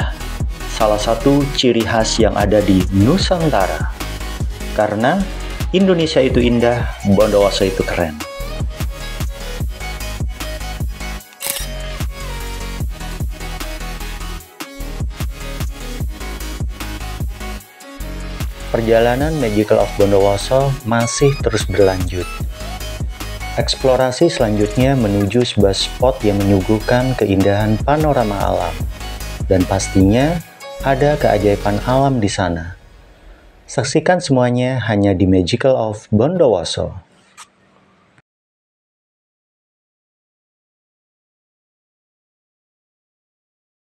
[SPEAKER 1] salah satu ciri khas yang ada di Nusantara. Karena Indonesia itu indah, Bondowoso itu keren. Perjalanan Magical of Bondowoso masih terus berlanjut. Eksplorasi selanjutnya menuju sebuah spot yang menyuguhkan keindahan panorama alam. Dan pastinya ada keajaiban alam di sana. Saksikan semuanya hanya di Magical of Bondowoso.